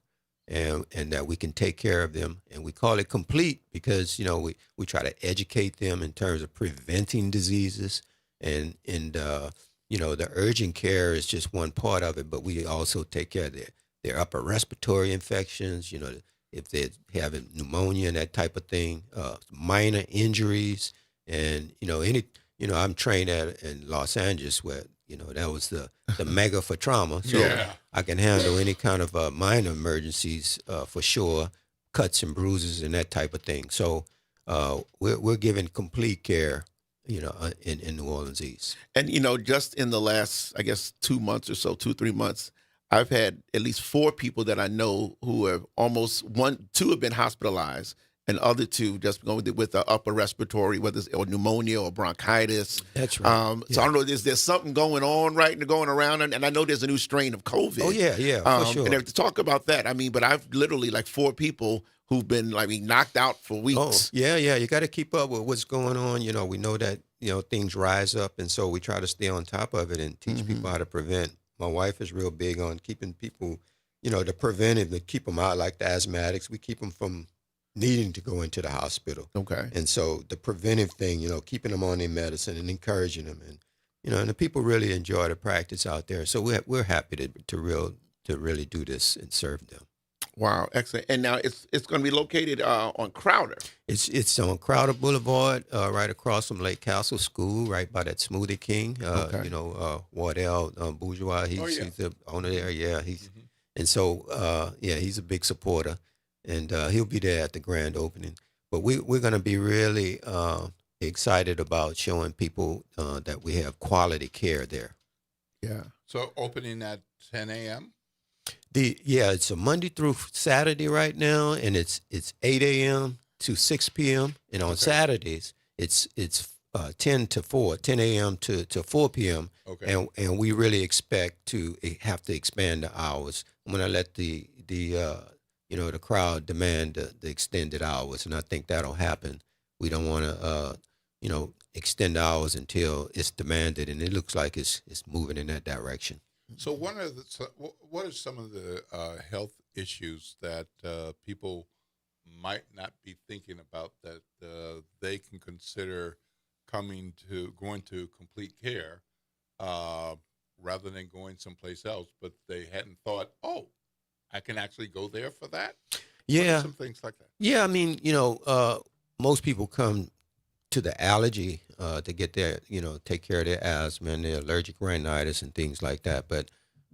and that we can take care of them. And we call it complete because we try to educate them in terms of preventing diseases, and the urgent care is just one part of it, but we also take care of their upper respiratory infections. If they're having pneumonia and that type of thing, minor injuries, and I'm trained in Los Angeles where that was the mega for trauma, so I can handle any kind of minor emergencies for sure, cuts and bruises and that type of thing. So we're giving complete care, in New Orleans East. And just in the last, I guess, 2 months or so, 2-3 months, I've had at least 4 people that I know who have two have been hospitalized, and other 2 just going with the upper respiratory, whether it's pneumonia or bronchitis. That's right. So I don't know, there's something going on going around, and I know there's a new strain of COVID. Oh yeah, for sure. And to talk about that, but I've literally 4 people who've been knocked out for weeks. Oh, yeah, you got to keep up with what's going on. We know that things rise up, and so we try to stay on top of it and teach people how to prevent. My wife is real big on keeping people, the preventive, to keep them out, like the asthmatics. We keep them from needing to go into the hospital. Okay. And so the preventive thing, keeping them on their medicine and encouraging them, and and the people really enjoy the practice out there. So we're happy to really do this and serve them. Wow, excellent. And now it's going to be located on Crowder. It's on Crowder Boulevard, right across from Lake Castle School, right by that Smoothie King. Wardell Bourgeois, he's the owner there. Yeah, and so he's a big supporter, and he'll be there at the grand opening. But we're going to be really excited about showing people that we have quality care there. Yeah. So opening at 10 a.m. It's a Monday through Saturday right now, and it's 8 a.m. to 6 p.m. And on Saturdays, it's 10 a.m. to 4 p.m. Okay. And we really expect to have to expand the hours. I'm going to let the crowd demand the extended hours, and I think that'll happen. We don't want to extend the hours until it's demanded, and it looks like it's moving in that direction. So what are some of the health issues that people might not be thinking about that they can consider going to complete care rather than going someplace else, but they hadn't thought, I can actually go there for that? Yeah. Some things like that. Yeah, most people come to the allergy to get their, take care of their asthma and their allergic rhinitis and things like that. But,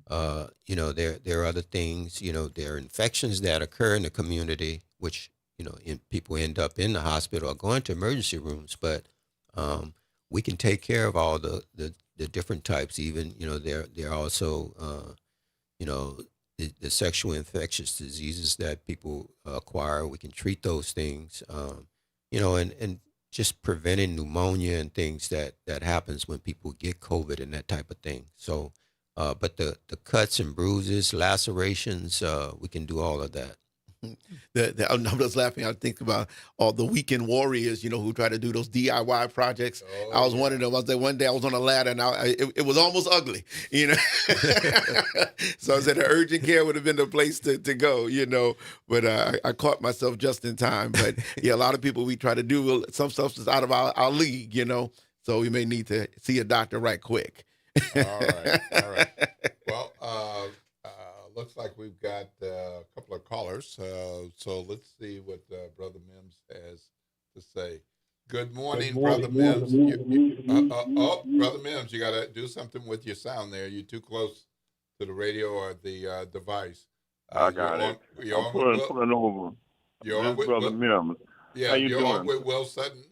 there are other things, there are infections that occur in the community, which, people end up in the hospital or going to emergency rooms. But we can take care of all the different types. Even, there are also, the sexual infectious diseases that people acquire. We can treat those things, and just preventing pneumonia and things that happens when people get COVID and that type of thing. So, but the cuts and bruises, lacerations, we can do all of that. I'm just laughing. I think about all the weekend warriors, who try to do those DIY projects. I was one of them. I was there one day. I was on a ladder, and it was almost ugly, So I said the urgent care would have been the place to go, But I caught myself just in time. But a lot of people we try to do some stuff is out of our league, So we may need to see a doctor right quick. All right. Well, looks like we've got a couple of callers. So let's see what Brother Mims has to say. Good morning, Brother Mims. Brother Mims, you got to do something with your sound there. You're too close to the radio or the device. I got it. I'm pulling over. You're on with Brother Mims. Yeah, How you you're doing? on with Will Sutton,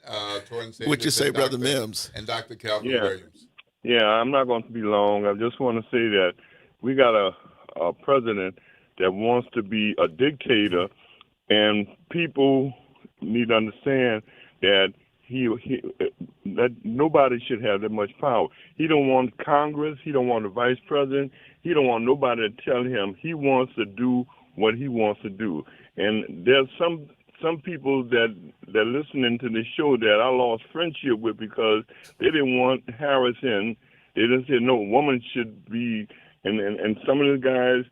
Torrance Sanders. What'd you say, and Brother Dr. Mims? And Dr. Calvin Yeah. Williams. Yeah, I'm not going to be long. I just want to say that we got a president that wants to be a dictator, and people need to understand that that nobody should have that much power. He don't want Congress. He don't want the vice president. He don't want nobody to tell him. He wants to do what he wants to do. And there's some people that listening to this show that I lost friendship with because they didn't want Harris in. They didn't say no woman should be. And some of the guys,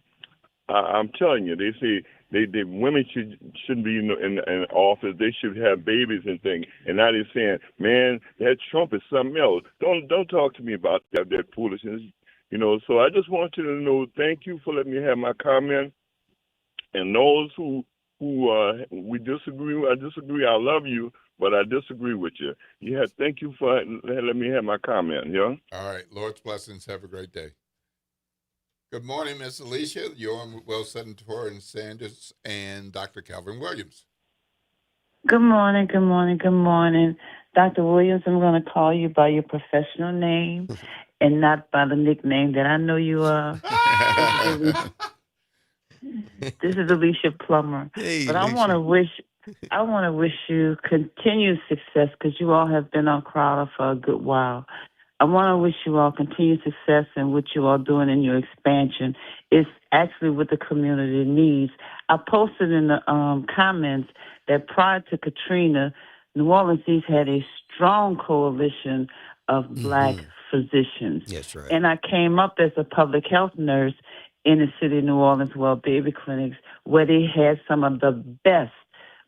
I'm telling you, they say they women shouldn't be in office. They should have babies and things. And now they're saying, man, that Trump is something else. Don't talk to me about that foolishness. So I just want you to know, thank you for letting me have my comment. And those who we disagree, I disagree. I love you, but I disagree with you. Yeah, thank you for letting me have my comment. Yeah. All right. Lord's blessings. Have a great day. Good morning, Miss Alicia. You're on with Will Sutton, Torrance Sanders, and Dr. Calvin Williams. Good morning, good morning, good morning. Dr. Williams, I'm going to call you by your professional name and not by the nickname that I know you are. This is Alicia Plummer. Hey, but Alicia. I want to wish you continued success because you all have been on Crowder for a good while. I want to wish you all continued success in what you are doing in your expansion. It's actually what the community needs. I posted in the comments that prior to Katrina, New Orleans East had a strong coalition of black physicians. That's right. And I came up as a public health nurse in the city of New Orleans, baby clinics, where they had some of the best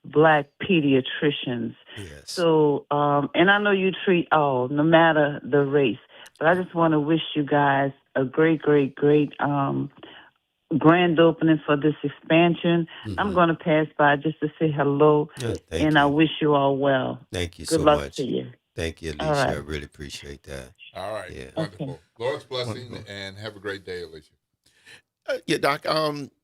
black pediatricians. Yes. So, and I know you treat all, no matter the race, but I just want to wish you guys a great, great, great grand opening for this expansion. I'm going to pass by just to say hello, and I wish you all well. Thank you Good so luck much. to you. Thank you, Alicia. All right. I really appreciate that. All right. Yeah. Wonderful. Lord's blessing, and have a great day, Alicia. Yeah, Doc.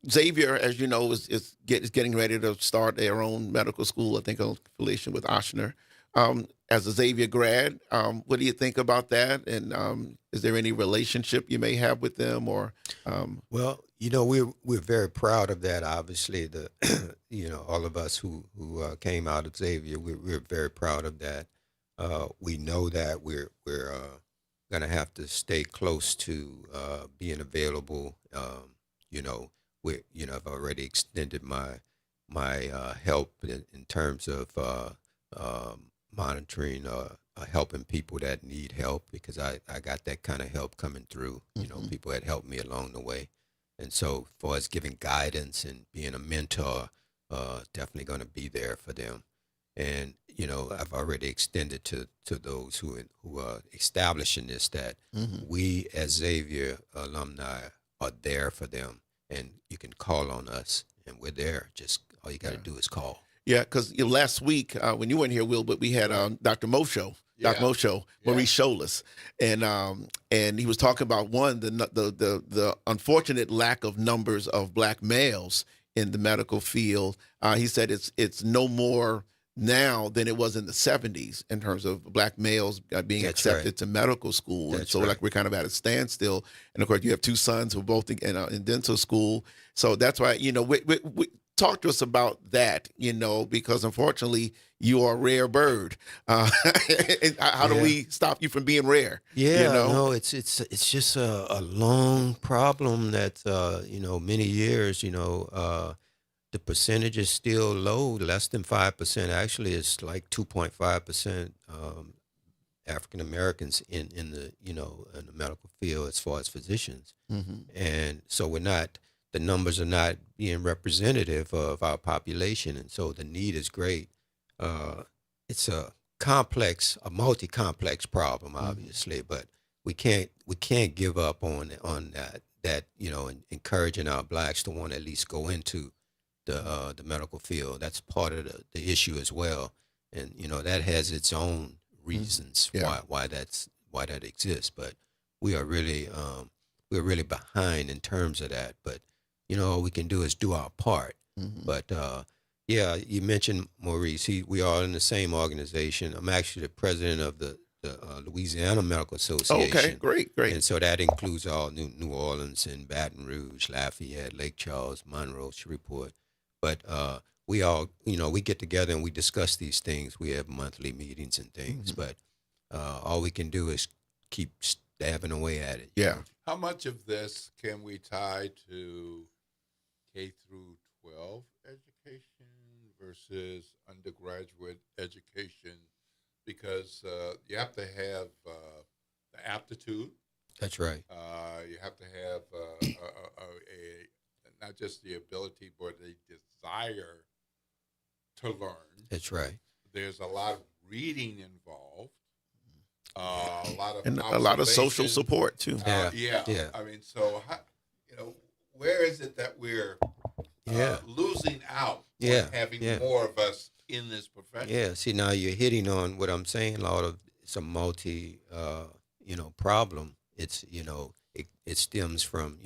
Xavier, as you know, is getting ready to start their own medical school. I think in affiliation with Ochsner. As a Xavier grad, what do you think about that? And is there any relationship you may have with them? Or well, we're very proud of that. Obviously, all of us who came out of Xavier, we're very proud of that. We know that we're going to have to stay close to being available. I've already extended my help in terms of monitoring, helping people that need help, because I got that kind of help coming through. People had helped me along the way, and so for us giving guidance and being a mentor, definitely going to be there for them. And I've already extended to those who are establishing this that we as Xavier alumni are there for them, and you can call on us, and we're there. Just all you got to do is call. Yeah, because last week when you weren't here, Will, but we had Dr. Mosho, Dr. Mosho, Maurice Scholas, and he was talking about the unfortunate lack of numbers of black males in the medical field. He said it's no more now than it was in the 70s in terms of black males being accepted to medical school. And so like we're kind of at a standstill. And of course you have two sons who are both in dental school. So that's why, we talk to us about that, because unfortunately you are a rare bird. How do we stop you from being rare? Yeah, no, it's just a long problem that, many years, the percentage is still low, less than 5%. Actually, it's like 2.5% African Americans in the in the medical field as far as physicians, and so the numbers are not being representative of our population, and so the need is great. It's a multi-complex problem, obviously, but we can't give up on that. that encouraging our blacks to want to at least go into the medical field. That's part of the issue as well, and that has its own reasons why that exists. But we are really we're really behind in terms of that. But all we can do is do our part. But you mentioned Maurice. We are in the same organization. I'm actually the president of the Louisiana Medical Association. Okay, great. And so that includes all New Orleans and Baton Rouge, Lafayette, Lake Charles, Monroe, Shreveport. But we all, we get together and we discuss these things. We have monthly meetings and things. But all we can do is keep stabbing away at it. Yeah. How much of this can we tie to K through 12 education versus undergraduate education? Because you have to have the aptitude. That's right. You have to have not just the ability, but the desire to learn. That's right. There's a lot of reading involved. A lot of social support too. Yeah. I mean, so where is it that we're losing out on having more of us in this profession? Yeah. See, now you're hitting on what I'm saying. It's a multi, problem. It's it stems from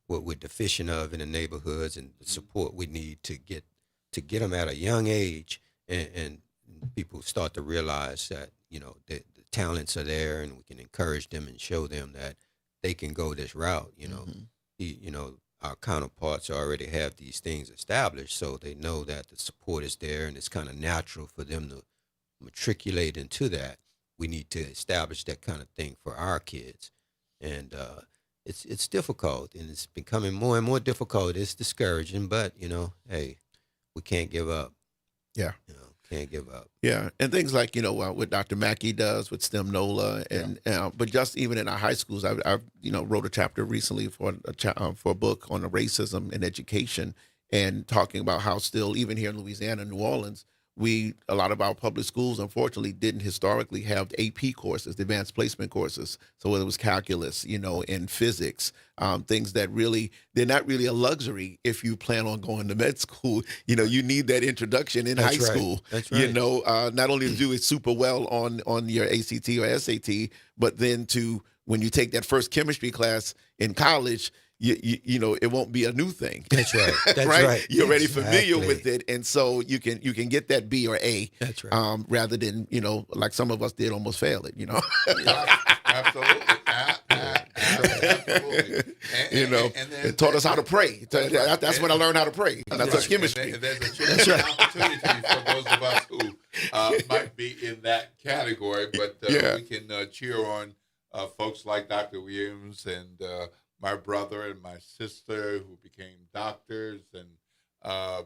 what we're deficient of in the neighborhoods and the support we need to get them at a young age, and people start to realize that the talents are there, and we can encourage them and show them that they can go this route. Our counterparts already have these things established, so they know that the support is there, and it's kind of natural for them to matriculate into that. We need to establish that kind of thing for our kids, and it's difficult, and it's becoming more and more difficult. It's discouraging, but hey, we can't give up. Yeah. Can't give up. Yeah, and things like what Dr. Mackey does with STEM NOLA, and but just even in our high schools, I wrote a chapter recently for a book on racism in education, and talking about how still even here in Louisiana, New Orleans, a lot of our public schools unfortunately didn't historically have AP courses, the advanced placement courses. So whether it was calculus, and physics, things that they're not really a luxury if you plan on going to med school. You need that introduction in high school. That's right. Not only to do it super well on your ACT or SAT, but then when you take that first chemistry class in college, it won't be a new thing. That's right. That's right. You're already familiar with it, and so you can get that B or A. That's right. Rather than like some of us did, almost fail it. Absolutely. Absolutely. It taught us how to pray. That's when I learned how to pray. And I took chemistry. And there's a tremendous opportunity for those of us who might be in that category, but we can cheer on folks like Dr. Williams and my brother and my sister who became doctors, and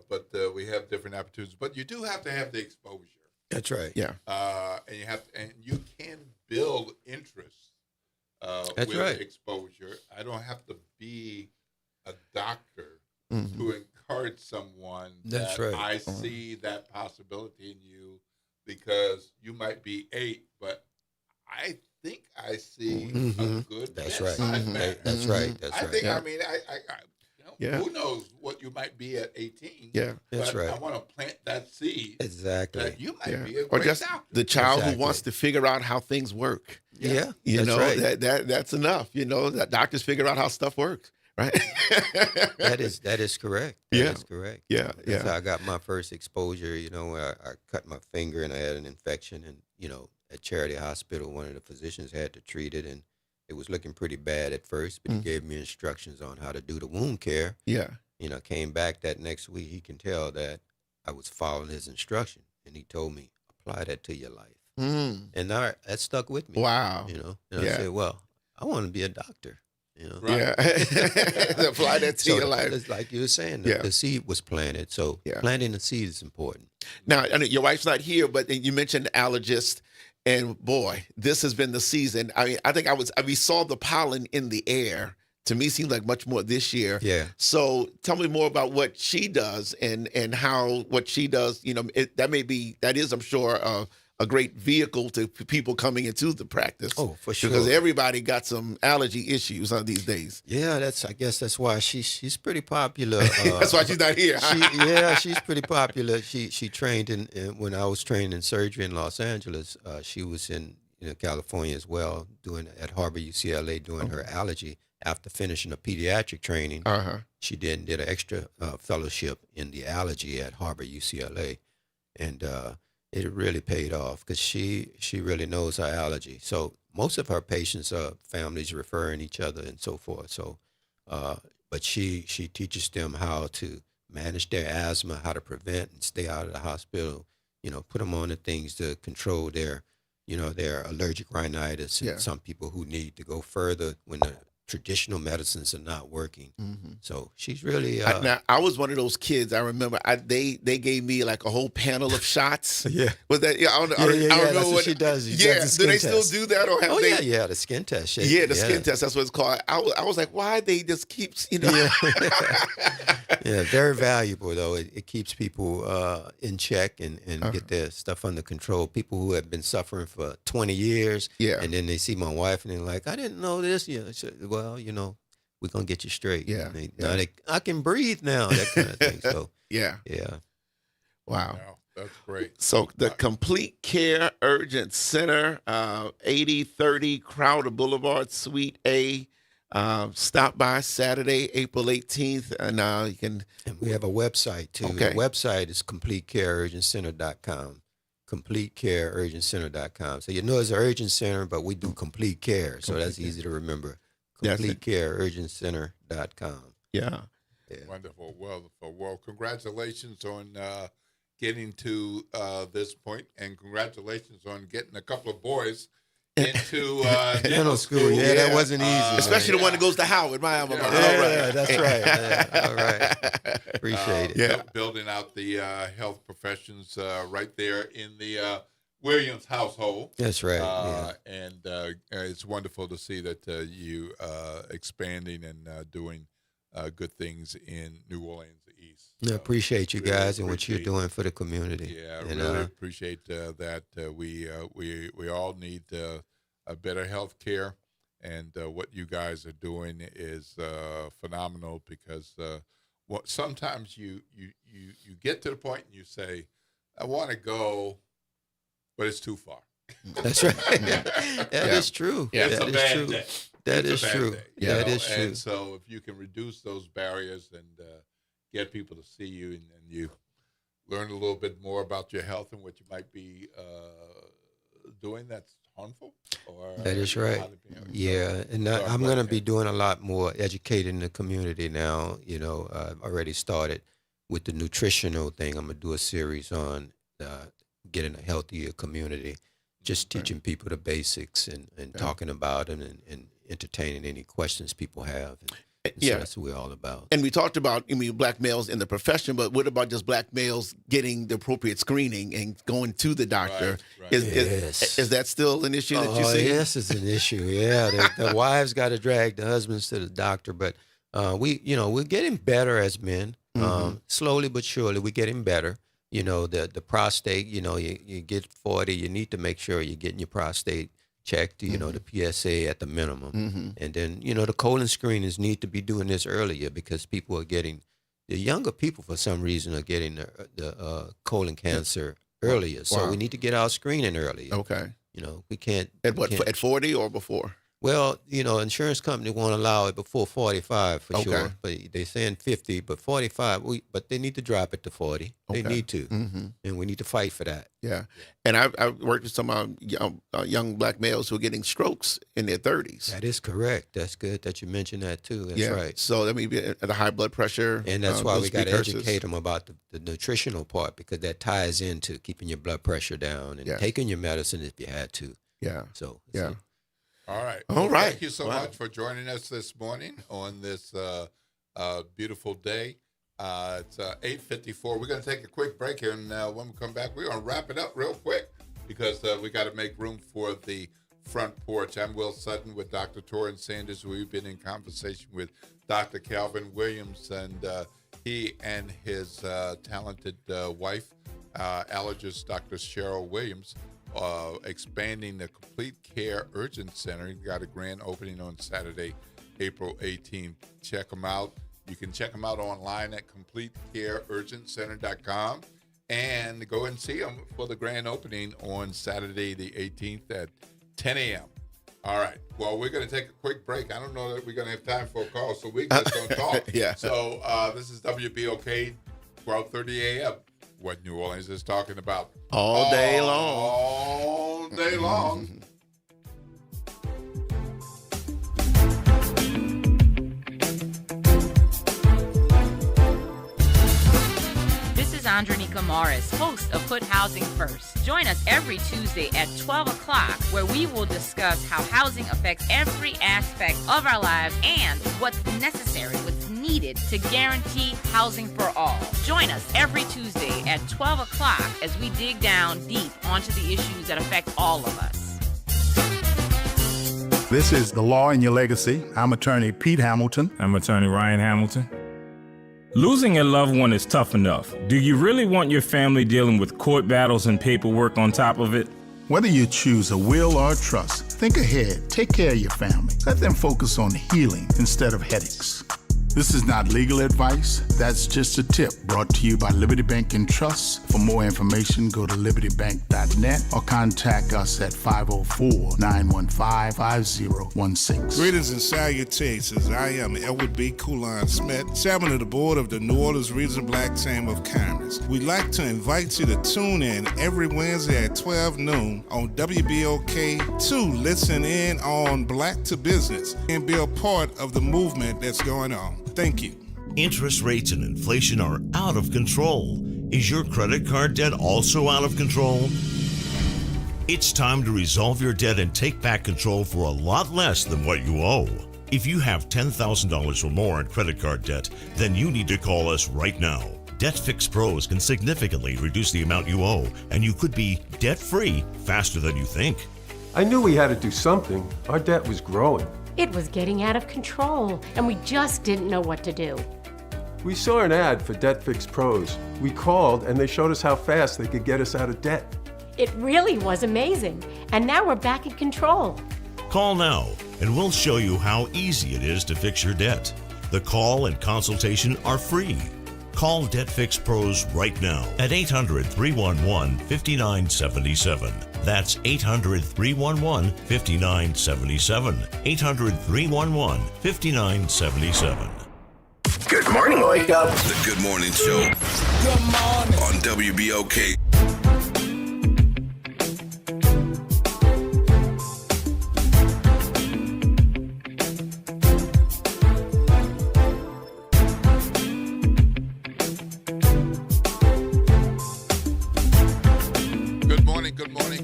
but we have different opportunities. But you do have to have the exposure. That's right. Yeah. And you can build interest with exposure. I don't have to be a doctor to encourage someone that I see that possibility in you, because you might be 8, but I think I see a good. That's right. That's right. I think. I mean, who knows what you might be at 18? Yeah, that's right. I want to plant that seed. Exactly. That you might be a or great just doctor. the child who wants to figure out how things work. Yeah, that's enough. That doctors figure out how stuff works. Right. That is correct. That is correct. Yeah. That's how I got my first exposure. Where I cut my finger and I had an infection, and at Charity Hospital, one of the physicians had to treat it, and it was looking pretty bad at first, but he gave me instructions on how to do the wound care. Yeah. Came back that next week. He can tell that I was following his instruction, and he told me, apply that to your life. And that stuck with me. Wow. And I said, well, I want to be a doctor. Right. Yeah. Apply that to your life. It's like you were saying, the seed was planted. So planting the seed is important. Now, I know your wife's not here, but you mentioned allergist. And boy, this has been the season. I mean, I think we saw the pollen in the air. To me, seems like much more this year. Yeah. So tell me more about what she does and how what she does. That is, I'm sure, a a great vehicle to people coming into the practice. Oh, for sure. Because everybody got some allergy issues these days. Yeah, I guess that's why she's pretty popular. That's why she's not here. She's pretty popular. She trained when I was trained in surgery in Los Angeles. She was in California as well, at Harbor UCLA doing her allergy. After finishing a pediatric training, she did an extra fellowship in the allergy at Harbor UCLA, and it really paid off because she really knows her allergy. So most of her patients are families referring each other and so forth. So, but she teaches them how to manage their asthma, how to prevent and stay out of the hospital. Put them on the things to control their allergic rhinitis, and some people who need to go further when the traditional medicines are not working. So she's really. Now I was one of those kids. I remember they gave me like a whole panel of shots. Was that? Yeah, I don't know what she does. Do they still do that, or have they? Yeah, the skin test. Yeah, the skin test. That's what it's called. I was like, why they just keep Yeah, very valuable though. It keeps people in check and get their stuff under control. People who have been suffering for 20 years, and then they see my wife and they're like, I didn't know this. I said, well, we're gonna get you straight. I can breathe now. That kind of thing. So yeah. Wow. That's great. So the Complete Care Urgent Center, 8030 Crowder Boulevard, Suite A. Stop by Saturday, April 18th, and you can. And we have a website too. Okay. The website is CompleteCareUrgentCenter.com. CompleteCareUrgentCenter.com. So it's an urgent center, but we do complete care, so that's easy to remember. CompleteCareUrgentCenter.com. Yeah. Wonderful. Well, congratulations on getting to this point, and congratulations on getting a couple of boys into dental school. Yeah, that wasn't easy. Especially the one that goes to Howard, my alma mater. That's right. All right. Appreciate it. Building out the health professions right there in the Williams household. That's right. And it's wonderful to see that you expanding and doing good things in New Orleans East. I appreciate you guys and what you're doing for the community. Yeah, I really appreciate that. We all need a better health care, and what you guys are doing is phenomenal because sometimes you get to the point and you say, I want to go, but it's too far. That's right. That is true. Yeah, that is true. Day. That is true. That is true. And so if you can reduce those barriers and get people to see you and you learn a little bit more about your health and what you might be doing that's harmful. That is right. Yeah, and I'm going to be doing a lot more educating the community now. I've already started with the nutritional thing. I'm going to do a series on getting a healthier community, just teaching people the basics and talking about them and entertaining any questions people have. So that's what we're all about. And we talked about black males in the profession, but what about just black males getting the appropriate screening and going to the doctor? Right. Is that still an issue that you see? Yes, it's an issue. Yeah, the wives got to drag the husbands to the doctor, but we're getting better as men. Slowly but surely, we're getting better. The prostate. You get 40, you need to make sure you're getting your prostate checked, the PSA at the minimum. And then, the colon screenings need to be doing this earlier because people are getting, the younger people for some reason are getting the colon cancer earlier. So we need to get our screening earlier. Okay. We can't. At 40 or before? Well, insurance company won't allow it before 45 for sure. But they're saying 50, but 45, but they need to drop it to 40. They need to. And we need to fight for that. Yeah. And I've worked with some young black males who are getting strokes in their 30s. That is correct. That's good that you mentioned that too. That's right. So that may be at a high blood pressure. And that's why we got to educate them about the nutritional part because that ties into keeping your blood pressure down and taking your medicine if you had to. Yeah. So, yeah. All right. All right. Thank you so much for joining us this morning on this beautiful day. It's 8:54. We're going to take a quick break here, and when we come back, we're going to wrap it up real quick because we got to make room for the front porch. I'm Will Sutton with Dr. Torrin Sanders. We've been in conversation with Dr. Calvin Williams, and he and his talented wife, allergist Dr. Cheryl Williams, expanding the Complete Care Urgent Center. You got a grand opening on Saturday, April 18th. Check them out. You can check them out online at CompleteCareUrgentCenter.com and go and see them for the grand opening on Saturday the 18th at 10 a.m. All right. Well, we're going to take a quick break. I don't know that we're going to have time for a call, so we're just going to talk. Yeah. So this is WBOK, 12:30 a.m. What New Orleans is talking about. All day long. All day long. This is Andronica Morris, host of Put Housing First. Join us every Tuesday at 12 o'clock, where we will discuss how housing affects every aspect of our lives and what's necessary, what's needed to guarantee housing for all. Join us every Tuesday at 12 o'clock as we dig down deep onto the issues that affect all of us. This is The Law in Your Legacy. I'm attorney Pete Hamilton. I'm attorney Ryan Hamilton. Losing a loved one is tough enough. Do you really want your family dealing with court battles and paperwork on top of it? Whether you choose a will or a trust, think ahead. Take care of your family. Let them focus on healing instead of headaches. This is not legal advice. That's just a tip brought to you by Liberty Bank and Trust. For more information, go to libertybank.net or contact us at 504-915-5016. Greetings and salutations. I am Edward B. Coulon Smith, chairman of the board of the New Orleans Regional Black Chamber of Commerce. We'd like to invite you to tune in every Wednesday at 12 noon on WBOK to listen in on Black to Business and be a part of the movement that's going on. Thank you. Interest rates and inflation are out of control. Is your credit card debt also out of control? It's time to resolve your debt and take back control for a lot less than what you owe. If you have $10,000 or more in credit card debt, then you need to call us right now. Debt Fix Pros can significantly reduce the amount you owe, and you could be debt-free faster than you think. I knew we had to do something. Our debt was growing. It was getting out of control, and we just didn't know what to do. We saw an ad for Debt Fix Pros. We called, and they showed us how fast they could get us out of debt. It really was amazing, and now we're back in control. Call now, and we'll show you how easy it is to fix your debt. The call and consultation are free. Call Debt Fix Pros right now at 800-311-5977. That's 800-311-5977. 800-311-5977. Good morning, wake up. The Good Morning Show. Good morning. On WBOK.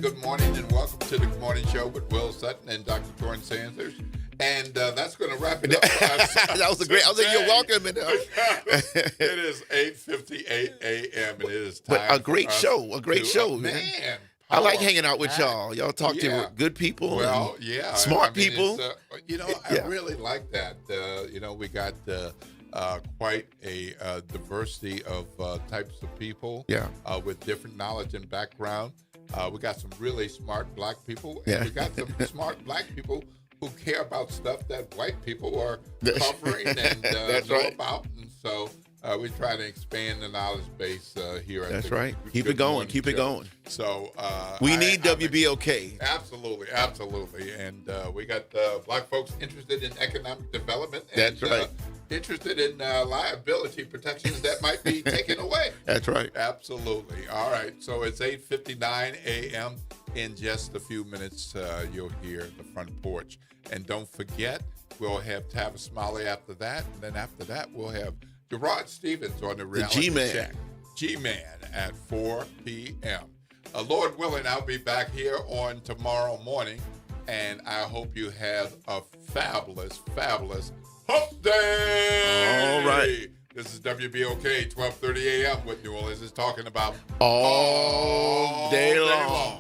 Good morning, and welcome to the Good Morning Show with Will Sutton and Dr. Torrance Sanders. And that's going to wrap it up. That was a great. I was like, you're welcome. It is 8:58 a.m. and it is time. But a great show. A great show, man. I like hanging out with y'all. Y'all talk to good people. Well, smart people. I really like that. We got quite a diversity of types of people. With different knowledge and background. We got some really smart black people, and we got some smart black people who care about stuff that white people are covering and know about. And so we try to expand the knowledge base here. That's right. Keep it going. Keep it going. So we need WBOK. Absolutely. And we got black folks interested in economic development. That's right. Interested in liability protections that might be taken away. That's right. Absolutely. All right. So it's 8:59 a.m. In just a few minutes, you'll hear the front porch. And don't forget, we'll have Tavis Smiley after that. And then after that, we'll have Gerard Stevens on the reality check. G-Man at 4 p.m. Lord willing, I'll be back here on tomorrow morning. And I hope you have a fabulous Hump Day! All right. This is WBOK, 12:30 a.m. What New Orleans is talking about all day long.